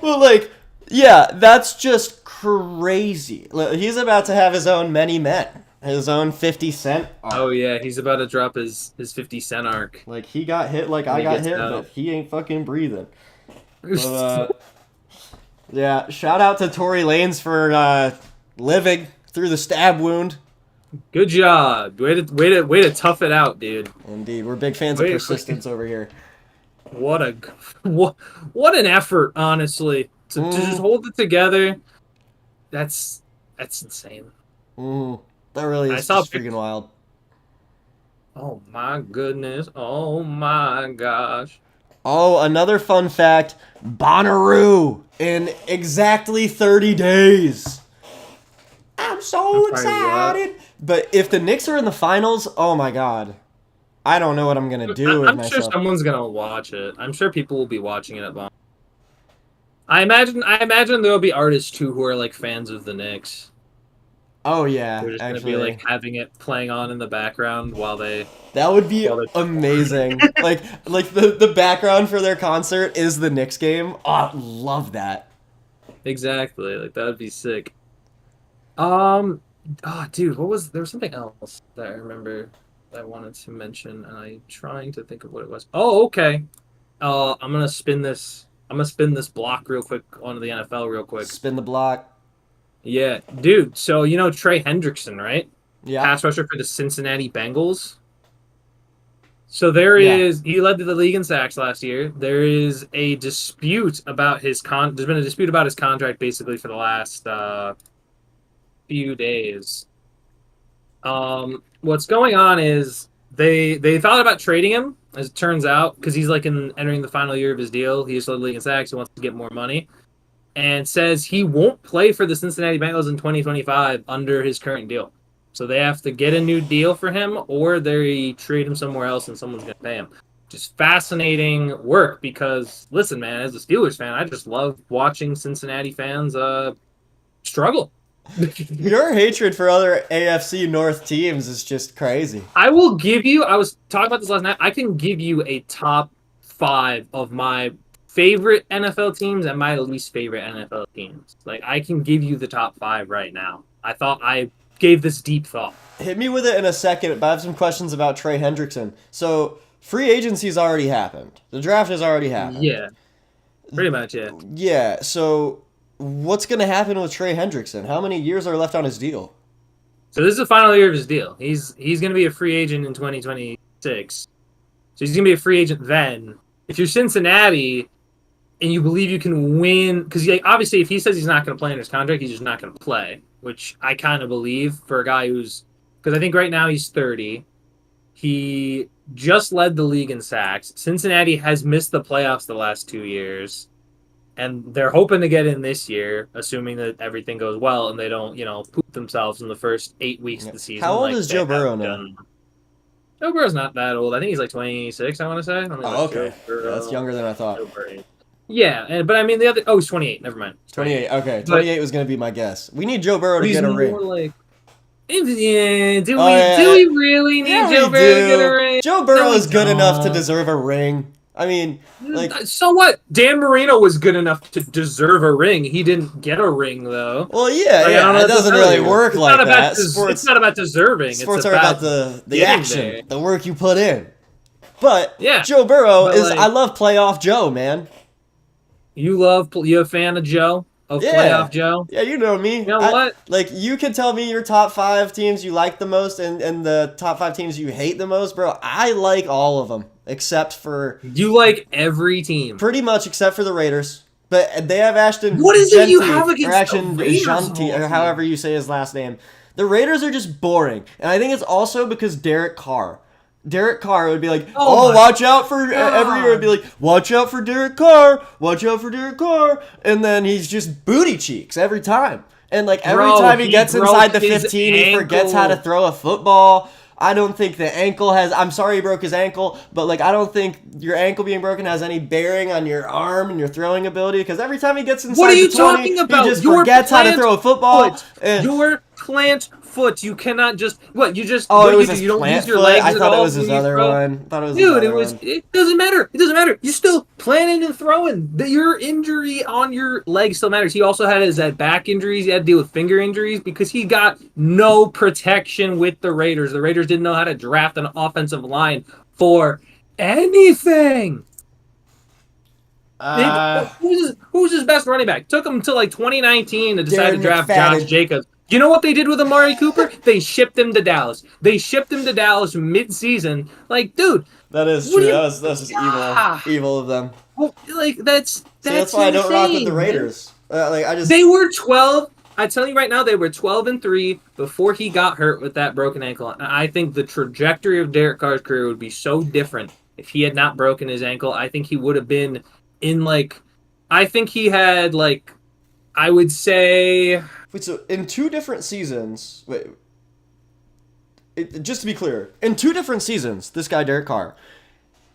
Well, like, yeah, that's just crazy. He's about to have his own many men. His own 50 Cent arc. Oh yeah, he's about to drop his 50 Cent arc. Like, he got hit like When I he got gets hit, out. but he ain't fucking breathing. But, yeah, shout out to Tory Lanez for living through the stab wound. Good job. Way to tough it out, dude. Indeed, we're big fans of persistence over here. What an effort, honestly, to just hold it together. That's insane. That really I is saw just freaking wild. Oh my goodness. Oh my gosh. Oh, another fun fact. Bonnaroo in exactly 30 days. I'm so excited. But if the Knicks are in the finals, oh my god. I don't know what I'm going to do with I'm myself. sure someone's going to watch it. I'm sure people will be watching it at long. I imagine there'll be artists too who are like fans of the Knicks. Oh yeah, They're just actually. gonna be like having it playing on in the background while they. That would be amazing. like the background for their concert is the Knicks game. Oh, I love that. Exactly, like that would be sick. Dude, there was something else that I remember that I wanted to mention, and I'm trying to think of what it was. Oh, okay. I'm gonna spin this. I'm gonna spin this block real quick onto the NFL real quick. Spin the block. Yeah, dude. So you know Trey Hendrickson, right? Yeah. Pass rusher for the Cincinnati Bengals. So he led the league in sacks last year. There is a dispute about there's been a dispute about his contract basically for the last few days. What's going on is they thought about trading him, as it turns out, because he's like entering the final year of his deal. He just led the league in sacks. He wants to get more money. And says he won't play for the Cincinnati Bengals in 2025 under his current deal. So they have to get a new deal for him, or they trade him somewhere else and someone's going to pay him. Just fascinating work because, listen, man, as a Steelers fan, I just love watching Cincinnati fans struggle. Your hatred for other AFC North teams is just crazy. I was talking about this last night, I can give you a top 5 of my favorite NFL teams and my least favorite NFL teams. Like, I can give you the top 5 right now. I gave this deep thought. Hit me with it in a second, but I have some questions about Trey Hendrickson. So, free agency's already happened. The draft has already happened. Yeah. Pretty much, yeah. Yeah, so what's going to happen with Trey Hendrickson? How many years are left on his deal? So this is the final year of his deal. He's going to be a free agent in 2026. So he's going to be a free agent then. If you're Cincinnati and you believe you can win, because obviously if he says he's not going to play under his contract, he's just not going to play, which I kind of believe for a guy because I think right now he's 30. He just led the league in sacks. Cincinnati has missed the playoffs the last 2 years, and they're hoping to get in this year, assuming that everything goes well and they don't, poop themselves in the first 8 weeks of the season. How old is Joe Burrow now? Joe Burrow's not that old. I think he's like 26, I want to say. Oh, okay. That's younger than I thought. Yeah, but I mean he's 28. Never mind. 28. Okay, 28 was going to be my guess. We need Joe Burrow to get a ring. Do we really need Joe Burrow to get a ring? Joe Burrow is good enough to deserve a ring. I mean, so what? Dan Marino was good enough to deserve a ring. He didn't get a ring though. Well, yeah, it doesn't really work like that. It's not about deserving. Sports are about the action, the work you put in. But yeah, Joe Burrow is. I love playoff Joe, man. You a fan of Joe? Playoff Joe? Yeah, you know me. You know what? You can tell me your top 5 teams you like the most and the top 5 teams you hate the most, bro. I like all of them, except for... You like every team. Pretty much, except for the Raiders. But they have Ashton... What is it you have against the Raiders? Or however you say his last name. The Raiders are just boring. And I think it's also because Derek Carr would be like, watch out for every year. It'd be like, watch out for Derek Carr, and then he's just booty cheeks every time. And every time he gets inside the 15, he forgets how to throw a football. I don't think the ankle has. I'm sorry he broke his ankle, but I don't think your ankle being broken has any bearing on your arm and your throwing ability. Because every time he gets inside the 20, he just forgets how to throw a football. Your plant foot. You cannot just what you just. Oh, What it do was you do? his You don't plant use your foot? legs I at thought it all was his when you other throw? one. Thought it was his Dude, other one. it doesn't matter. It doesn't matter. You're still planning and throwing. Your injury on your leg still matters. He also had his back injuries. He had to deal with finger injuries because he got no protection with the Raiders. The Raiders didn't know how to draft an offensive line for anything. Who's his best running back? Took him until like 2019 to decide to Darren draft Josh McFadden. Jacobs. You know what they did with Amari Cooper? They shipped him to Dallas. They shipped him to Dallas mid-season. Like, dude, That is what do true. you? That's just evil. Ah, Evil of them. like that's See, that's why I don't rock with the insane, man. Raiders. Like I just They were 12. I tell you right now, they were 12-3 before he got hurt with that broken ankle. And I think the trajectory of Derek Carr's career would be so different if he had not broken his ankle. I think he would have been in like, I think he had like, I would say, wait. So in 2 different seasons, just to be clear, in 2 different seasons, this guy Derek Carr,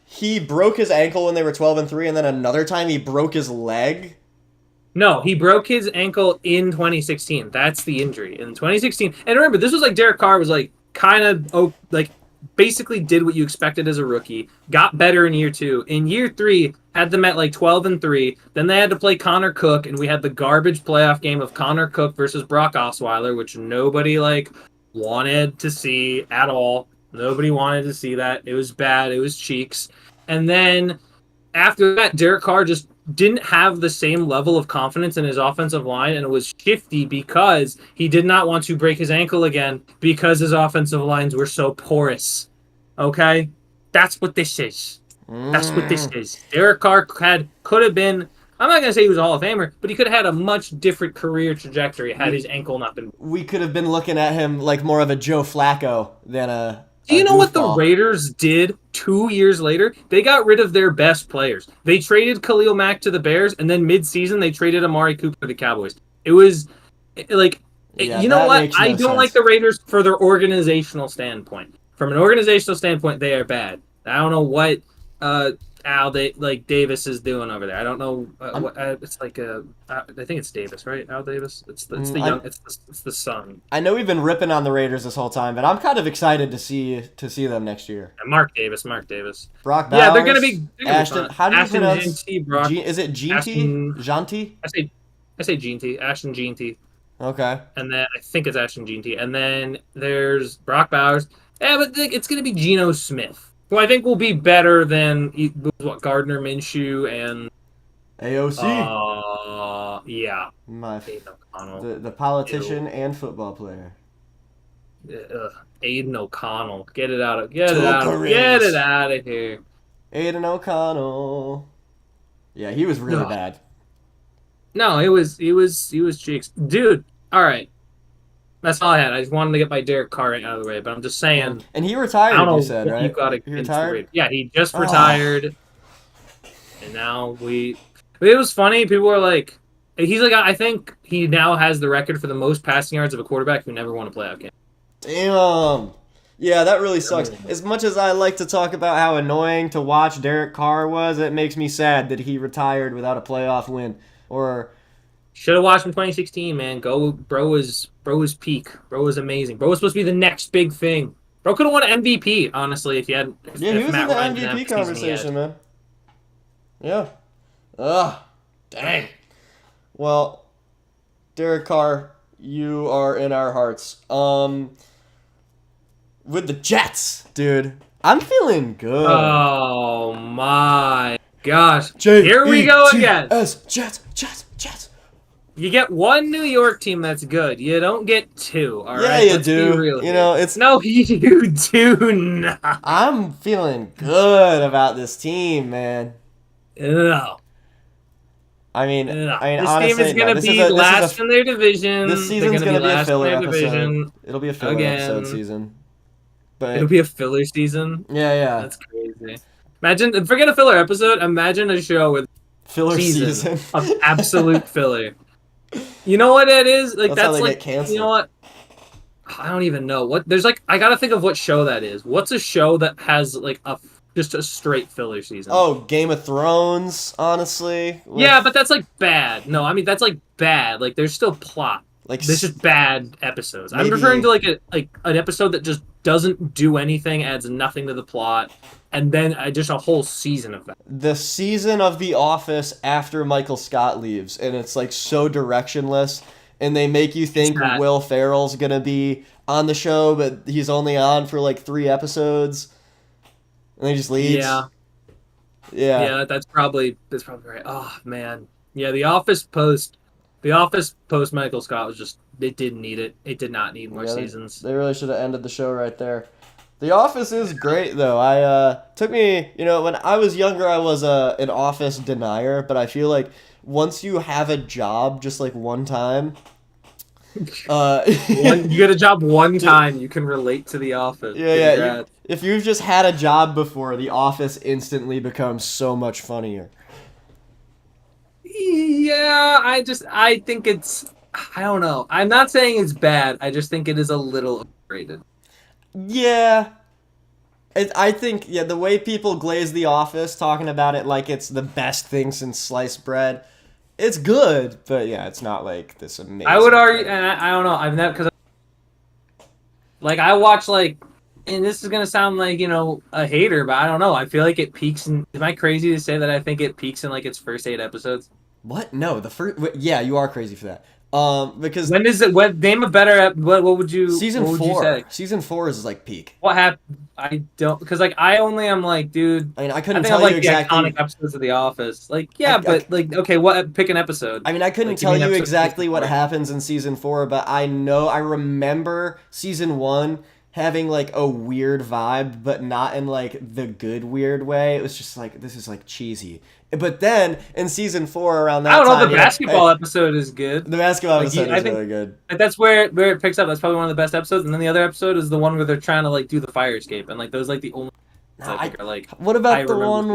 he broke his ankle when they were 12-3, and then another time he broke his leg. no, he broke his ankle in 2016. That's the injury in 2016. And remember, this was like Derek Carr was like kind of like basically did what you expected as a rookie. Got better in year 2. In year 3, had them at like 12-3. Then they had to play Connor Cook, and we had the garbage playoff game of Connor Cook versus Brock Osweiler, which nobody like wanted to see at all. Nobody wanted to see that. It was bad. It was cheeks. And then after that, Derek Carr just didn't have the same level of confidence in his offensive line, and it was shifty because he did not want to break his ankle again because his offensive lines were so porous. Okay? That's what this is. That's what this is. Derek Carr could have been, I'm not going to say he was a Hall of Famer, but he could have had a much different career trajectory had his ankle not been. We could have been looking at him like more of a Joe Flacco than a. Do you know what the goofball. Raiders did 2 years later? They got rid of their best players. They traded Khalil Mack to the Bears, and then mid-season they traded Amari Cooper to the Cowboys. It was like, Yeah, you know that what? makes no I don't like sense. the Raiders for their organizational standpoint. From an organizational standpoint, they are bad. I don't know what Davis is doing over there. I don't know what it's like. I think it's Davis, right? Al Davis. It's the young. It's the son. I know we've been ripping on the Raiders this whole time, but I'm kind of excited to see them next year. Mark Davis. Brock Bowers. Yeah, they're gonna be Ashton. fun. How do you Ashton pronounce? Jeanty, Brock. Is it Ashton- Janty? I say Jeanty. Ashton Jeanty. Okay. And then I think it's Ashton Jeanty. And then there's Brock Bowers. Yeah, but it's gonna be Geno Smith, who I think will be better than Gardner Minshew and AOC. yeah. Aiden O'Connell. The politician and football player. Aiden O'Connell. Get it out of here. Aiden O'Connell. Yeah, he was really bad. No, he was cheeks. Dude, all right. That's all I had. I just wanted to get my Derek Carr out of the way, but I'm just saying. And he retired, I don't know you said, right? You got he retired? Yeah, he just retired. And now it was funny. People were like, he's like, I think he now has the record for the most passing yards of a quarterback who never won a playoff game. Damn. Yeah, that really sucks. As much as I like to talk about how annoying to watch Derek Carr was, it makes me sad that he retired without a playoff win. Or should have watched him 2016, man. Bro was peak. Bro was amazing. Bro was supposed to be the next big thing. Bro could have won an MVP, honestly, if he had. Yeah, he was in the MVP conversation, man. Yeah. Ugh. Dang. Well, Derek Carr, you are in our hearts. With the Jets, dude. I'm feeling good. Oh my gosh. Here we go again. Jets. You get one New York team that's good. You don't get 2. All right. Yeah, you do. You know, it's no, you do not. I'm feeling good about this team, man. No. I mean, This honestly, team is going to be last in their division. This season's going to be a filler episode. It'll be a filler again. episode season. But it'll be a filler season. Yeah. That's crazy. Imagine, forget a filler episode. Imagine a show with filler season of absolute filler. You know what that is? Like that's how they like get canceled. You know what? I don't even know what. There's like I gotta think of what show that is. What's a show that has like just a straight filler season? Oh, Game of Thrones, honestly. Yeah, but that's like bad. No, I mean that's like bad. Like there's still plot. Like This is bad episodes. I'm maybe referring to like an episode that just doesn't do anything, adds nothing to the plot, and then just a whole season of that. the season of The Office after Michael Scott leaves, and it's like so directionless, and they make you It's think that. Will Ferrell's gonna be on the show, but he's only on for like 3 episodes, and then he just leaves. Yeah, Yeah, yeah, that's probably right. Oh man, yeah, the Office post Michael Scott was just it didn't need it. It did not need more yeah, seasons. they really should have ended the show right there. The Office is great though. I took me, when I was younger, I was an Office denier, but I feel like once you have a job just like one time, yeah, You get a job one time, you can relate to the Office. yeah. Congrats. If you've just had a job before, The Office instantly becomes so much funnier. Yeah, I think I don't know. I'm not saying it's bad. I just think it is a little overrated. Yeah, I think the way people glaze The Office, talking about it like it's the best thing since sliced bread, it's good, but yeah, it's not like this amazing. I would argue, thing. and I don't know. I've never because like I watch and this is gonna sound like a hater, but I don't know. I feel like it peaks in. Am I crazy to say that I think it peaks in like its first 8 episodes? What? No, the first. Yeah, you are crazy for that. Because When is it? What name a better? What would you? season what would you four, say? season four is like peak. What happened? I don't because I only am like, dude. I mean, I I couldn't think I tell like you exactly. the iconic episodes of The Office. Like, yeah, but like, okay, what? Pick an episode. I mean, I couldn't Like, give tell me an you episode of exactly season what 4. happens in season four, but I remember season one having like a weird vibe, but not in like the good weird way. It was just like this is like cheesy. But then in season four, around that I don't know. time, The basketball episode is good. the basketball Like, episode I is think really good. like, that's where it picks up. That's probably one of the best episodes. And then the other episode is the one where they're trying to like do the fire escape, and like those like the only No, I think are like. what I about the remember one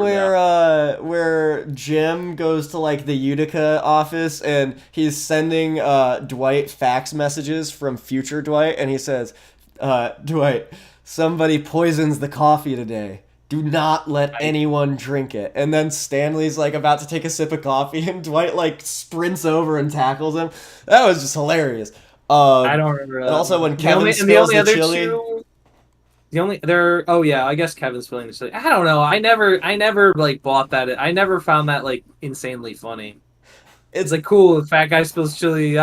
from where Jim goes to like the Utica office and he's sending Dwight fax messages from future Dwight, and he says, Dwight, somebody poisons the coffee today. Do not let anyone drink it. And then Stanley's like about to take a sip of coffee, and Dwight like sprints over and tackles him. That was just hilarious. I don't remember that. And also when The Kevin only- spills and the other chili. two- The only there. Oh yeah, I guess Kevin's spilling the chili. I don't know. I never like bought that. I never found that like insanely funny. It's like cool. The fat guy spills chili.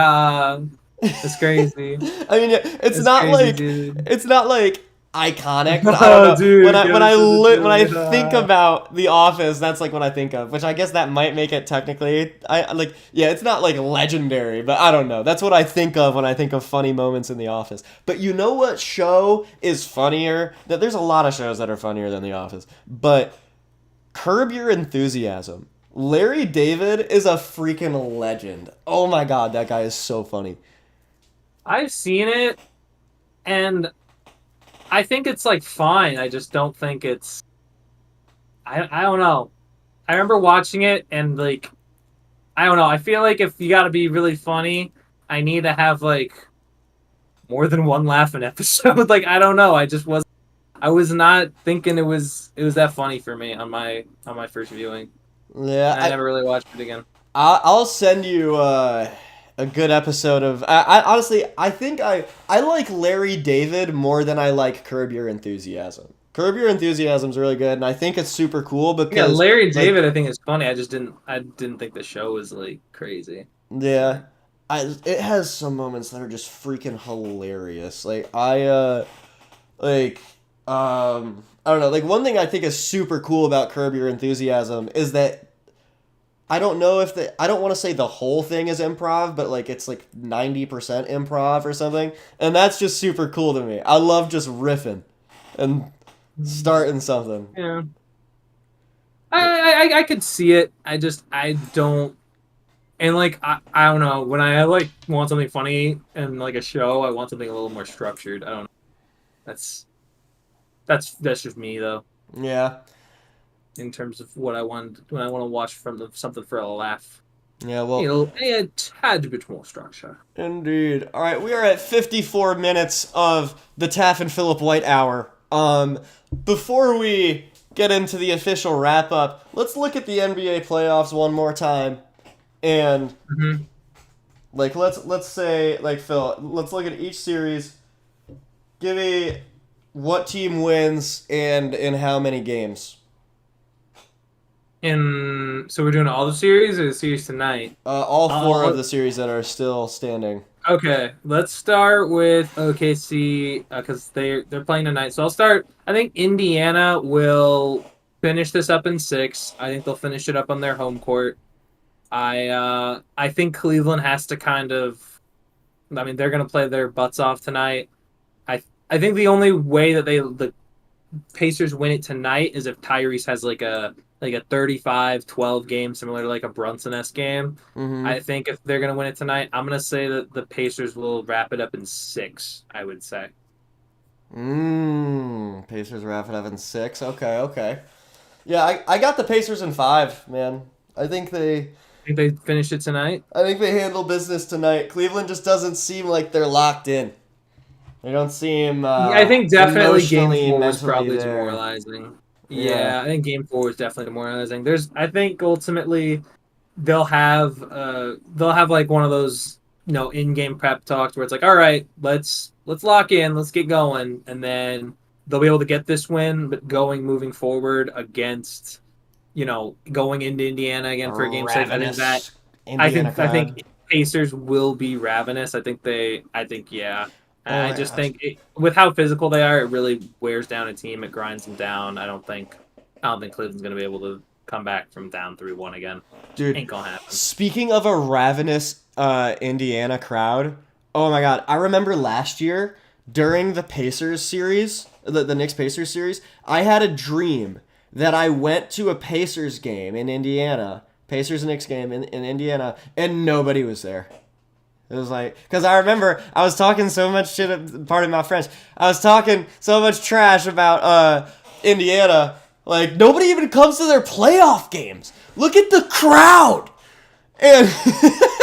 It's crazy. I mean, it's It's not crazy, like dude. it's not like iconic, but I don't know. Dude, when I goes to the think chili. about The Office, that's like what I think of. Which I guess that might make it technically. It's not like legendary, but I don't know. That's what I think of when I think of funny moments in The Office. But you know what show is funnier? That there's a lot of shows that are funnier than The Office, but Curb Your Enthusiasm. Larry David is a freaking legend. Oh my god, that guy is so funny. I've seen it, and I think it's like fine. I just don't think it's. I don't know. I remember watching it and like, I don't know. I feel like if you got to be really funny, I need to have like more than one laugh an episode. Like I don't know. I was not thinking it was that funny for me on my first viewing. Yeah, I never really watched it again. I'll send you a good episode of. I honestly, I think I like Larry David more than I like Curb Your Enthusiasm. Curb Your Enthusiasm is really good, and I think it's super cool because Yeah, Larry like, David, I think is funny. I didn't think the show was like crazy. Yeah, it has some moments that are just freaking hilarious. I don't know. Like one thing I think is super cool about Curb Your Enthusiasm is that I don't know if I don't want to say the whole thing is improv, but like it's like 90% improv or something, and that's just super cool to me. I love just riffing and starting something. Yeah. I could see it. I don't and like I don't know, when I like want something funny in like a show, I want something a little more structured. I don't know. That's just me though, Yeah. in terms of what I want when I want to watch something for a laugh. Yeah, well, A tad bit more structure. indeed. All right, we are at 54 minutes of the Taff and Philip White hour. Before we get into the official wrap up, let's look at the NBA playoffs one more time. And Like let's say like Phil, let's look at each series. Give me what team wins and in how many games. So we're doing all the series or the series tonight? All four of Uh, the series that are still standing. okay, let's start with OKC because they're playing tonight. So I'll start. I think Indiana will finish this up in 6. I think they'll finish it up on their home court. I think Cleveland has to kind of. I mean, they're gonna play their butts off tonight. I think the only way that the Pacers win it tonight is if Tyrese has like a 35-12 game, similar to like a Brunson-esque game. Mm-hmm. I think if they're gonna win it tonight, I'm gonna say that the Pacers will wrap it up in 6. I would say. Pacers wrap it up in 6. Okay, okay. Yeah, I got the Pacers in 5, man. I think they Think they finish it tonight? I think they handle business tonight. Cleveland just doesn't seem like they're locked in. They don't seem I think definitely Game emotionally, 4 is mentally probably there. demoralizing. Yeah. Yeah, I think Game 4 is definitely demoralizing. I think ultimately they'll have like one of those in-game prep talks where it's like, all right, let's lock in, let's get going, and then they'll be able to get this win, but moving forward against going into Indiana again for a game 6. I think that Indiana I crowd. think Pacers will be ravenous. I think yeah. Oh I my just gosh. think with how physical they are, it really wears down a team. It grinds them down. I don't think Cleveland's gonna be able to come back from down 3-1 again. Dude, Ain't gonna happen. speaking of a ravenous Indiana crowd, oh my god, I remember last year during the Pacers series, the Knicks Pacers series, I had a dream that I went to a Pacers game in Indiana, Pacers Knicks game in Indiana, and nobody was there. It was like, because I remember I was talking so much shit, pardon my French, I was talking so much trash about Indiana. Like, nobody even comes to their playoff games. Look at the crowd. And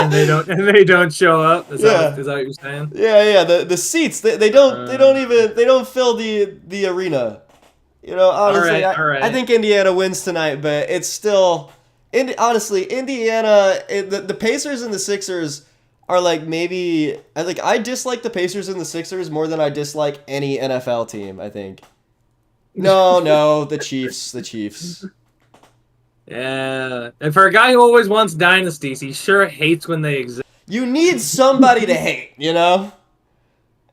And they don't show up. Yeah. Is that what you're saying? yeah, the seats, they don't fill the arena. You know, honestly, all right. I think Indiana wins tonight, but it's still, honestly, Indiana, the Pacers and the Sixers are like maybe, I dislike the Pacers and the Sixers more than I dislike any NFL team, I think. No, the Chiefs. Yeah. And for a guy who always wants dynasties, he sure hates when they exist. You need somebody to hate, you know?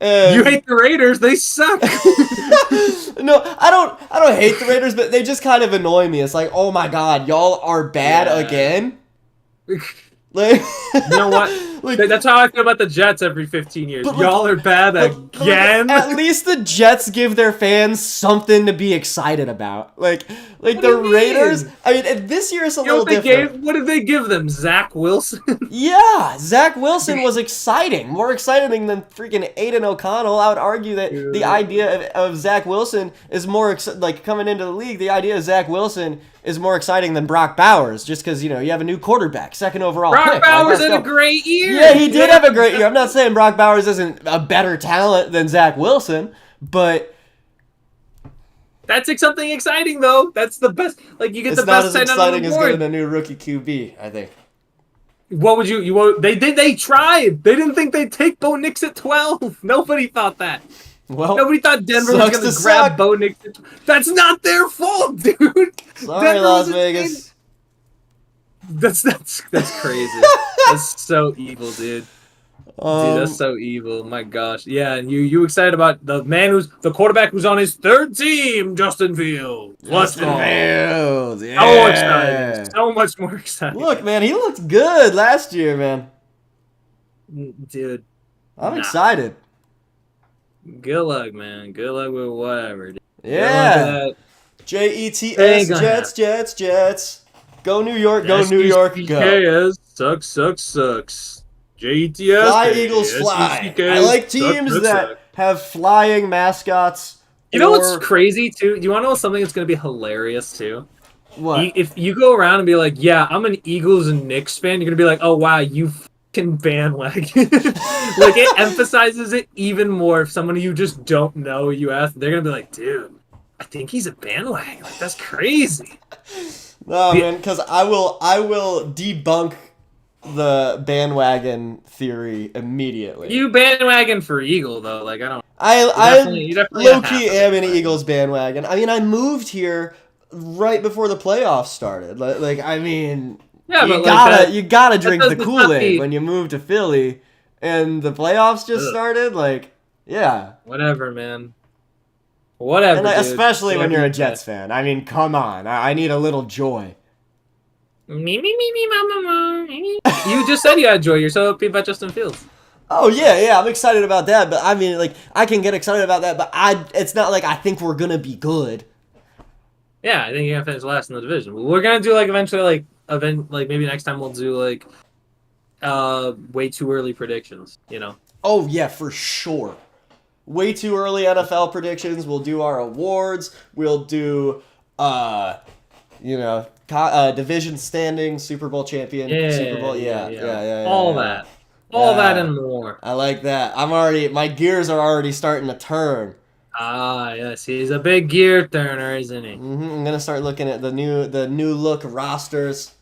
You hate the Raiders, they suck. No, I don't hate the Raiders, but they just kind of annoy me. It's like, oh my god, y'all are bad again. Like, you know what? like, That's how I feel about the Jets every 15 years. But Y'all are bad again. At least the Jets give their fans something to be excited about. Like What the do you mean? Raiders. I mean, this year is a little different. What did they give them? Zach Wilson? Yeah, Zach Wilson was exciting. More exciting than freaking Aiden O'Connell. I would argue that the idea of Zach Wilson is more like coming into the league. The idea of Zach Wilson is more exciting than Brock Bowers, just because you have a new quarterback, 2nd overall Brock pick. Bowers had a great year. Yeah, he did have a great year. I'm not saying Brock Bowers isn't a better talent than Zach Wilson, but that's something exciting though. That's the best. Like you get it's the not best as sign on exciting the as board. getting a new rookie QB, I think. What would you? They tried. They didn't think they'd take Bo Nix at 12. Nobody thought that. Well, Nobody thought Denver was going to grab suck. Bo Nix. That's not their fault, dude. Sorry, Denver Las was Vegas. That's crazy. That's so evil, dude. Dude, that's so evil. My gosh. Yeah, and you excited about the quarterback who's on his 3rd team, Justin Fields. Let's go. Fields, yeah. So excited. So much more exciting. Look, man, he looked good last year, man. Dude. I'm excited. Good luck, man. Good luck with whatever. Dude. Yeah. Jets, Jets. Go New York, go New York, go. Sucks. JETS. Fly Eagles fly. I like teams that have flying mascots. You know what's crazy too? Do you want to know something that's going to be hilarious too? What? If you go around and be like, yeah, I'm an Eagles and Knicks fan, you're going to be like, oh wow, you fucking bandwagon. Like it emphasizes it even more if someone you just don't know you ask, they're going to be like, dude, I think he's a bandwagon. Like that's crazy. No, man, because I will debunk the bandwagon theory immediately. You bandwagon for Eagle though, like I don't. I You definitely low have key to am an bandwagon. Eagles bandwagon. I mean, I moved here right before the playoffs started. Like I mean, Yeah, you but like that. you gotta That drink does. the It's not Kool-Aid the. when you move to Philly, and the playoffs just Ugh, started. Like, yeah, whatever, man. and Whatever, like, dude. especially when Whatever you're a you say. Jets fan. I mean, come on, I need a little joy. Me, mama, me. You just said you had joy. You're so happy about Justin Fields. Oh yeah, yeah, I'm excited about that. But I mean, like, I can get excited about that, but it's not like I think we're gonna be good. Yeah, I think you're gonna finish last in the division. We're gonna do like eventually like event like maybe next time we'll do like way too early predictions. You know. Oh yeah, for sure. Way too early NFL predictions. We'll do our awards. We'll do, division standings, Super Bowl champion, Super Yeah, Bowl. yeah, Yeah, yeah. yeah, yeah, All yeah, yeah. that. All that Yeah, and more. I like that. My gears are already starting to turn. Ah, yes, he's a big gear turner, isn't he? I'm gonna start looking at the new look rosters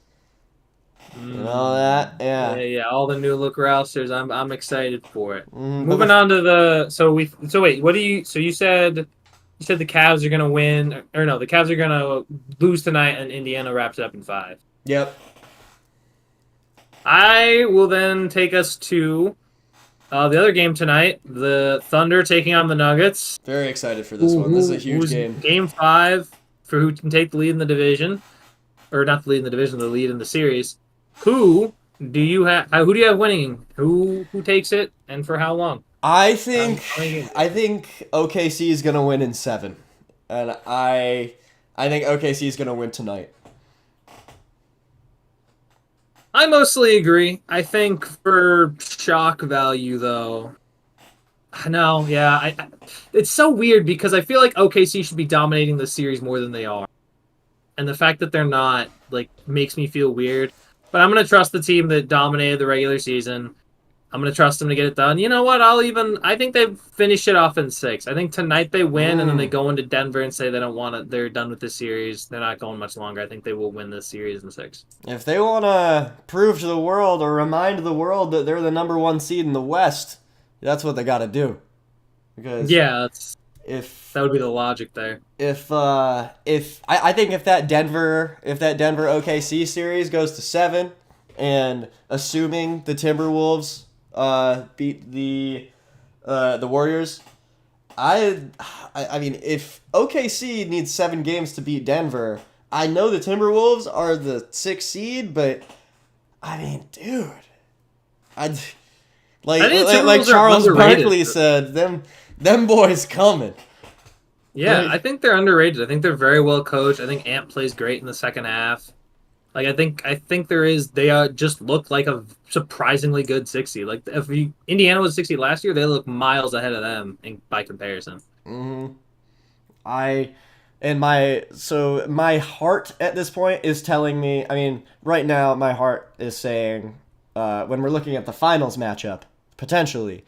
and all that. Yeah, Yeah. yeah, all the new look rosters. I'm excited for it. But Moving on to the so wait, what do you so you said the Cavs are gonna win or no, the Cavs are gonna lose tonight and Indiana wraps it up in 5. yep. I will then take us to the other game tonight, the Thunder taking on the Nuggets. Very excited for this one. This is a huge Who's game. game 5 for who can take the lead in the division. Or not the lead in the division, the lead in the series. Who do you have? Who do you have winning? Who takes it, and for how long? I think How many games? I think OKC is gonna win in 7, and I think OKC is gonna win tonight. I mostly agree. I think for shock value, though, no, yeah, it's so weird because I feel like OKC should be dominating the series more than they are, and the fact that they're not like makes me feel weird. But I'm gonna trust the team that dominated the regular season. I'm gonna trust them to get it done. You know what? I think they finish it off in 6. I think tonight they win, and then they go into Denver and say they don't want it. They're done with this series. They're not going much longer. I think they will win this series in 6. If they want to prove to the world or remind the world that they're the number 1 seed in the West, that's what they got to do. Because Yeah, if that would be the logic there. if I think if that Denver OKC series goes to 7, and assuming the Timberwolves beat the Warriors, I mean if OKC needs 7 games to beat Denver, I know the Timberwolves are the 6th seed, but I mean, dude, I like I think like, Timberwolves like are Charles underrated. Barkley said, them boys coming. Yeah, Like, I think they're underrated. I think they're very well coached. I think Ant plays great in the second half. Like I think they just look like a surprisingly good 60. Like if Indiana was 60 last year, they look miles ahead of them by comparison. mhm. My heart at this point is telling me. I mean, right now my heart is saying, when we're looking at the finals matchup potentially,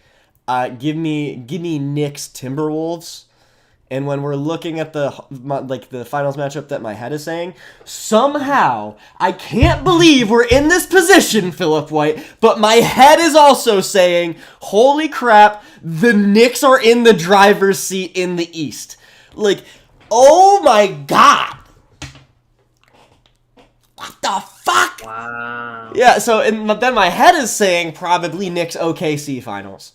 give me Knicks Timberwolves. And when we're looking at the finals matchup that my head is saying, somehow I can't believe we're in this position, Philip White. But my head is also saying, holy crap, the Knicks are in the driver's seat in the East. Like, oh my god. What the fuck? Wow. Yeah, so then my head is saying probably Knicks OKC finals.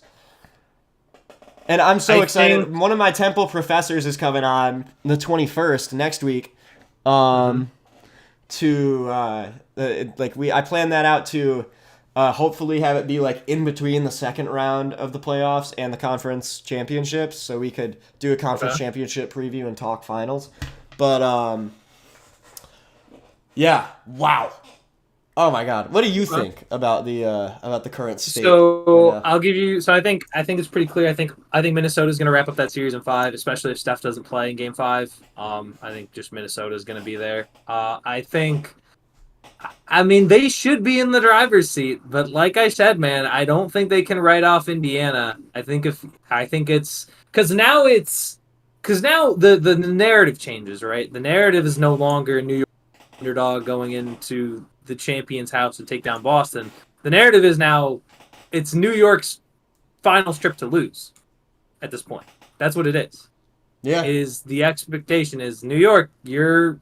And I'm so excited. One of my Temple professors is coming on the 21st next week. I planned that out to hopefully have it be like in between the second round of the playoffs and the conference championships, so we could do a conference championship preview and talk finals. But yeah, wow. Oh my god, what do you think about the current state? So I'll give you. So I think it's pretty clear. I think Minnesota's going to wrap up that series in 5, especially if Steph doesn't play in Game 5. I think just Minnesota's going to be there. I mean, they should be in the driver's seat, but like I said, man, I don't think they can write off Indiana. I think it's because now the narrative changes, right? The narrative is no longer New York underdog going into the champion's house to take down Boston. The narrative is now it's New York's final trip to lose at this point. That's what it is. Yeah. It is the expectation is New York, your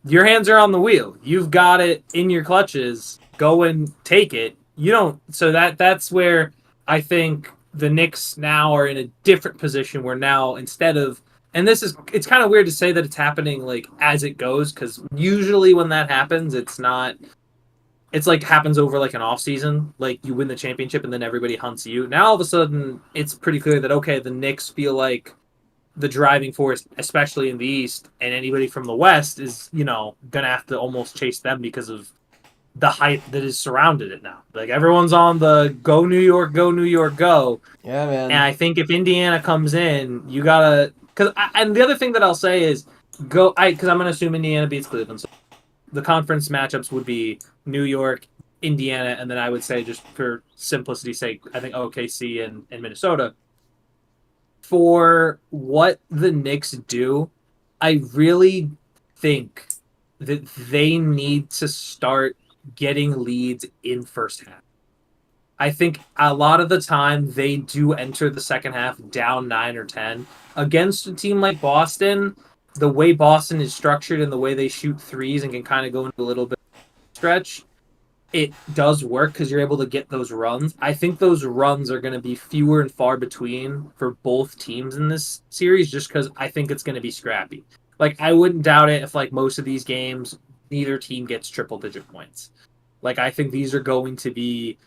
hands are on the wheel. You've got it in your clutches. Go and take it. You don't. So that's where I think the Knicks now are in a different position where now instead of and this is it's kind of weird to say that it's happening like as it goes because usually when that happens it's not it's like happens over like an off season like you win the championship and then everybody hunts you. Now all of a sudden it's pretty clear that okay the Knicks feel like the driving force, especially in the East, and anybody from the West is, gonna have to almost chase them because of the hype that is surrounded it now. Like everyone's on the go New York, go New York, go. Yeah, And man. I think if Indiana comes in, you gotta and the other thing that I'll say is because I'm gonna assume Indiana beats Cleveland. So the conference matchups would be New York, Indiana, and then I would say just for simplicity's sake, I think OKC and Minnesota for what the Knicks do, I really think that they need to start getting leads in first half. I think a lot of the time they do enter the second half down 9 or 10. Against a team like Boston, the way Boston is structured and the way they shoot threes and can kind of go into a little bit of stretch, it does work because you're able to get those runs. I think those runs are going to be fewer and far between for both teams in this series just because I think it's going to be scrappy. Like, I wouldn't doubt it if, like, most of these games, neither team gets triple-digit points. Like, I think these are going to be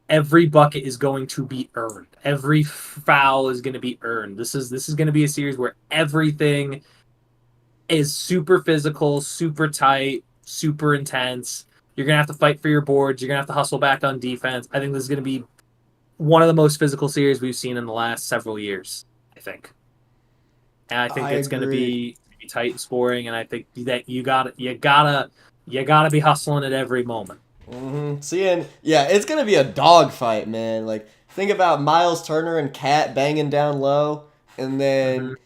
every bucket is going to be earned. Every foul is going to be earned. This is going to be a series where everything is super physical, super tight, super intense. You're going to have to fight for your boards. You're going to have to hustle back on defense. I think this is going to be one of the most physical series we've seen in the last several years, I think. And I think I it's going to agree. be tight scoring, and I think that you gotta be hustling at every moment. Seeing, yeah, it's gonna be a dogfight, man. Like, think about Miles Turner and Cat banging down low, and Mm-hmm. then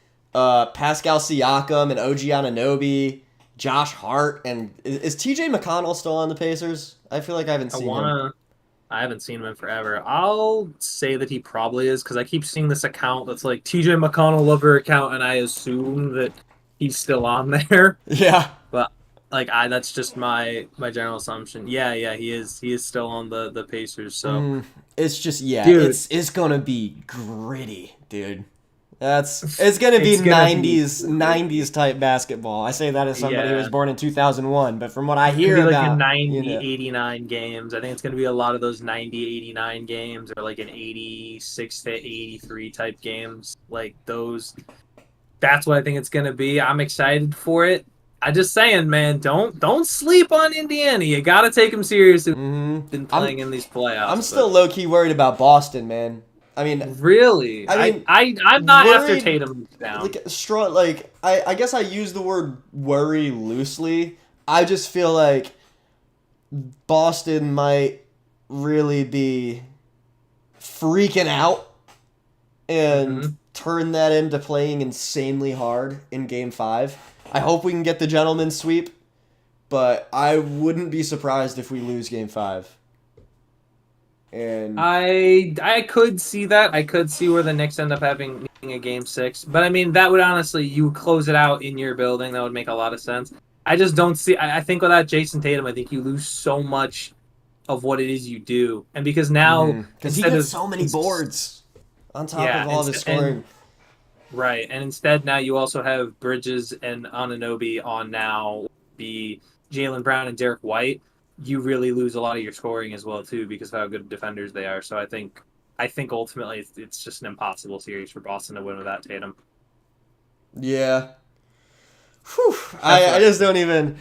Pascal Siakam and OG Anunoby, Josh Hart, and is TJ McConnell still on the Pacers? I feel like I haven't I seen him. wanna. I haven't seen him in forever. I'll say that he probably is because I keep seeing this account that's like TJ McConnell lover account, and I assume that he's still on there. Yeah. But like that's just my general assumption. Yeah, yeah, he is still on the Pacers. So, It's just, yeah, dude, it's gonna be gritty, dude. It's gonna be it's gonna be 90s type basketball. I say that as somebody who was yeah. born in 2001, but from what I It's going to hear be like a about, 90, 89 games. I think it's going to be a lot of those 90, 89 games or like an 86 to 83 type games. Like those. That's what I think it's going to be. I'm excited for it. I just saying, man, don't sleep on Indiana. You got to take them seriously. Been I'm playing in these I'm playoffs, but still low key worried about Boston, man. I mean, really, I mean, I'm not after worried Tatum down. like I guess I use the word worry loosely. I just feel like Boston might really be freaking out and Hmm. turn that into playing insanely hard in game 5. I hope we can get the gentleman's sweep, but I wouldn't be surprised if we lose game 5. And I could see that. I could see where the Knicks end up having a game 6, but I mean that would honestly you close it out in your building. That would make a lot of sense. I just don't see. I think without Jason Tatum, I think you lose so much of what it is you do, and because now because he instead gets of so many boards on top yeah, of all of his and scoring. right, and instead now you also have Bridges and Anunoby on now the Jalen Brown and Derek White. You really lose a lot of your scoring as well too because of how good defenders they are. So I think ultimately it's just an impossible series for Boston to win without Tatum. Yeah. Whew. That's I what I just think. don't even.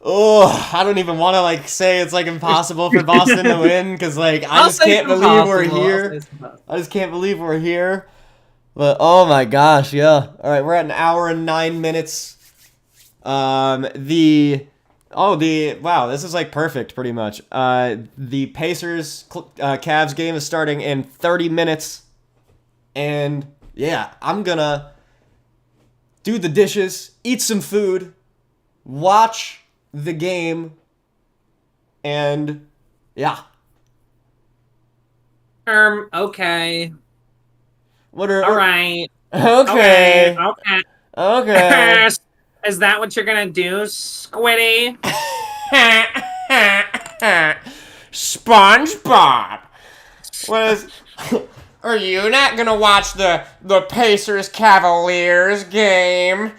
Oh, I don't even want to like say it's like impossible for Boston to win because like I I'll just say it's can't believe we're impossible. I'll say here. it's impossible. I just can't believe we're here. But oh my gosh, yeah. All right, we're at an hour and 9 minutes. The wow, this is like perfect, pretty much. The Pacers Cavs game is starting in 30 minutes, and yeah, I'm gonna do the dishes, eat some food, watch the game, and yeah, Okay. What are? All right. Okay. Okay. Okay. Okay. Is that what you're gonna do, Squiddy? SpongeBob. What is? Are you not gonna watch the Pacers Cavaliers game?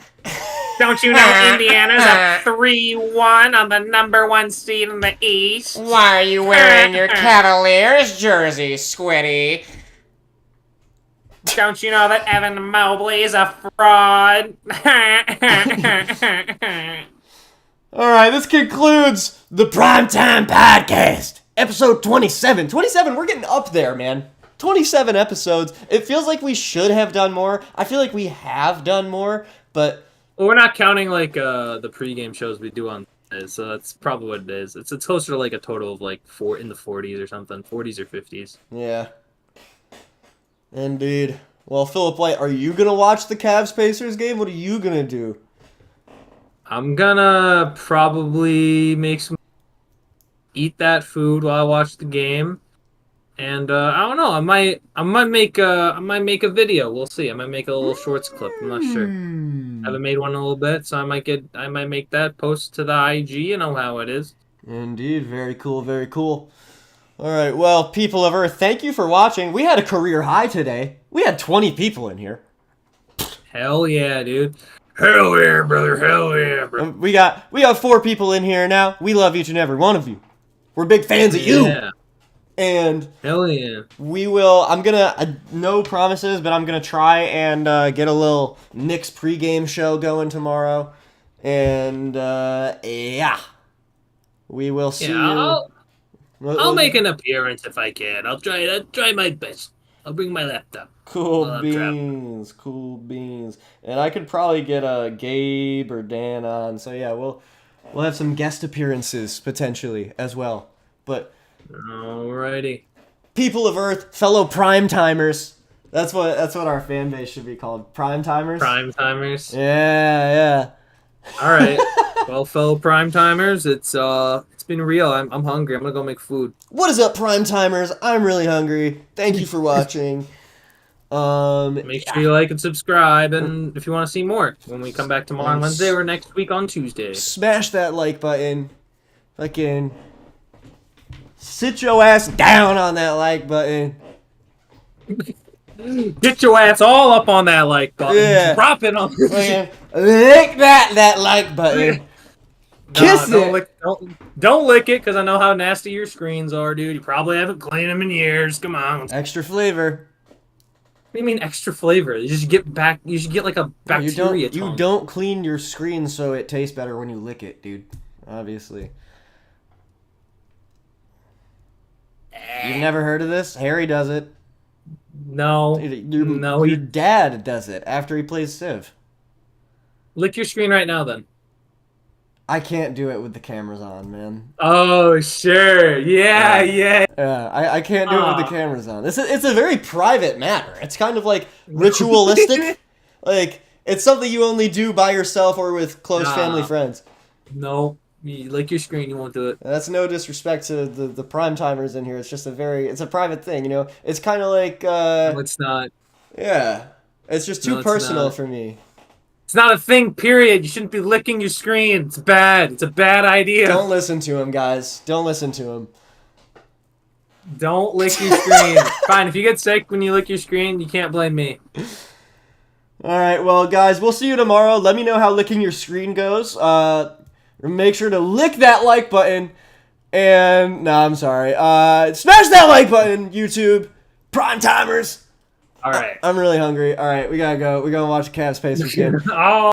Don't you know Indiana's a 3-1 on the #1 seed in the East? Why are you wearing your Cavaliers jersey, Squiddy? Don't you know that Evan Mobley is a fraud? All right, this concludes the Primetime Podcast, episode 27. 27, we're getting up there, man. 27 episodes. It feels like we should have done more. I feel like we have done more, but Well, we're not counting like the pregame shows we do on this, so that's probably what it is. It's closer to like a total of like four in the 40s or something, 40s or 50s. yeah. Indeed. Well, Philip White, are you going to watch the Cavs-Pacers game? What are you going to do? I'm gonna probably eat that food while I watch the game, and I don't know. I might make a video. We'll see. I might make a little shorts clip. I'm not sure. Haven't made one in a little bit, so I might make that post to the IG. You know how it is. Indeed. Very cool, very cool. All right, well, people of Earth, thank you for watching. We had a career high today. We had 20 people in here. Hell yeah, dude. Hell yeah, brother. Hell yeah, bro. We got 4 people in here now. We love each and every one of you. We're big fans of you. Yeah. And Hell yeah. we will, I'm going to, no promises, but I'm going to try and get a little Knicks pregame show going tomorrow. And, yeah. We will see Yeah, you. I'll make an appearance if I can. I'll try my best. I'll bring my laptop. Cool while I'm traveling. beans, cool beans. And I could probably get a Gabe or Dan on. So yeah, we'll have some guest appearances potentially as well. But Alrighty. people of Earth, fellow prime timers. That's what our fan base should be called. Prime timers. Prime timers. Yeah. All right. Well, fellow prime timers, it's been real. I'm hungry. I'm gonna go make food. What is up, prime timers? I'm really hungry. Thank you for watching. Make sure you like and subscribe, and if you want to see more when we come back tomorrow on Wednesday or next week on Tuesday. Smash that like button. Fucking sit your ass down on that like button. Get your ass all up on that like button. Yeah. Drop it on. Lick that like button. Kiss it. Don't lick it, because I know how nasty your screens are, dude. You probably haven't cleaned them in years. Come on. Extra flavor. What do you mean extra flavor? You should get like a bacteria. You don't clean your screen so it tastes better when you lick it, dude. Obviously. You've never heard of this? Harry does it. No. Your dad does it after he plays Civ. Lick your screen right now, then. I can't do it with the cameras on, man. Oh, sure. Yeah. Yeah, I can't do it with the cameras on. It's a very private matter. It's kind of like ritualistic. Like, it's something you only do by yourself or with close family friends. No. You lick your screen, you won't do it. That's no disrespect to the prime timers in here. It's just it's a private thing, you know? It's kind of like, No, it's not. Yeah. It's just too personal for me. It's not a thing, period. You shouldn't be licking your screen. It's bad. It's a bad idea. Don't listen to him, guys. Don't listen to him. Don't lick your screen. Fine, if you get sick when you lick your screen, you can't blame me. Alright, well, guys, we'll see you tomorrow. Let me know how licking your screen goes. Make sure to lick that like button. And, no, I'm sorry. Smash that like button, YouTube. Prime timers. All right. I'm really hungry. All right, we gotta go. We're gonna watch the Cavs Pacers game. Oh.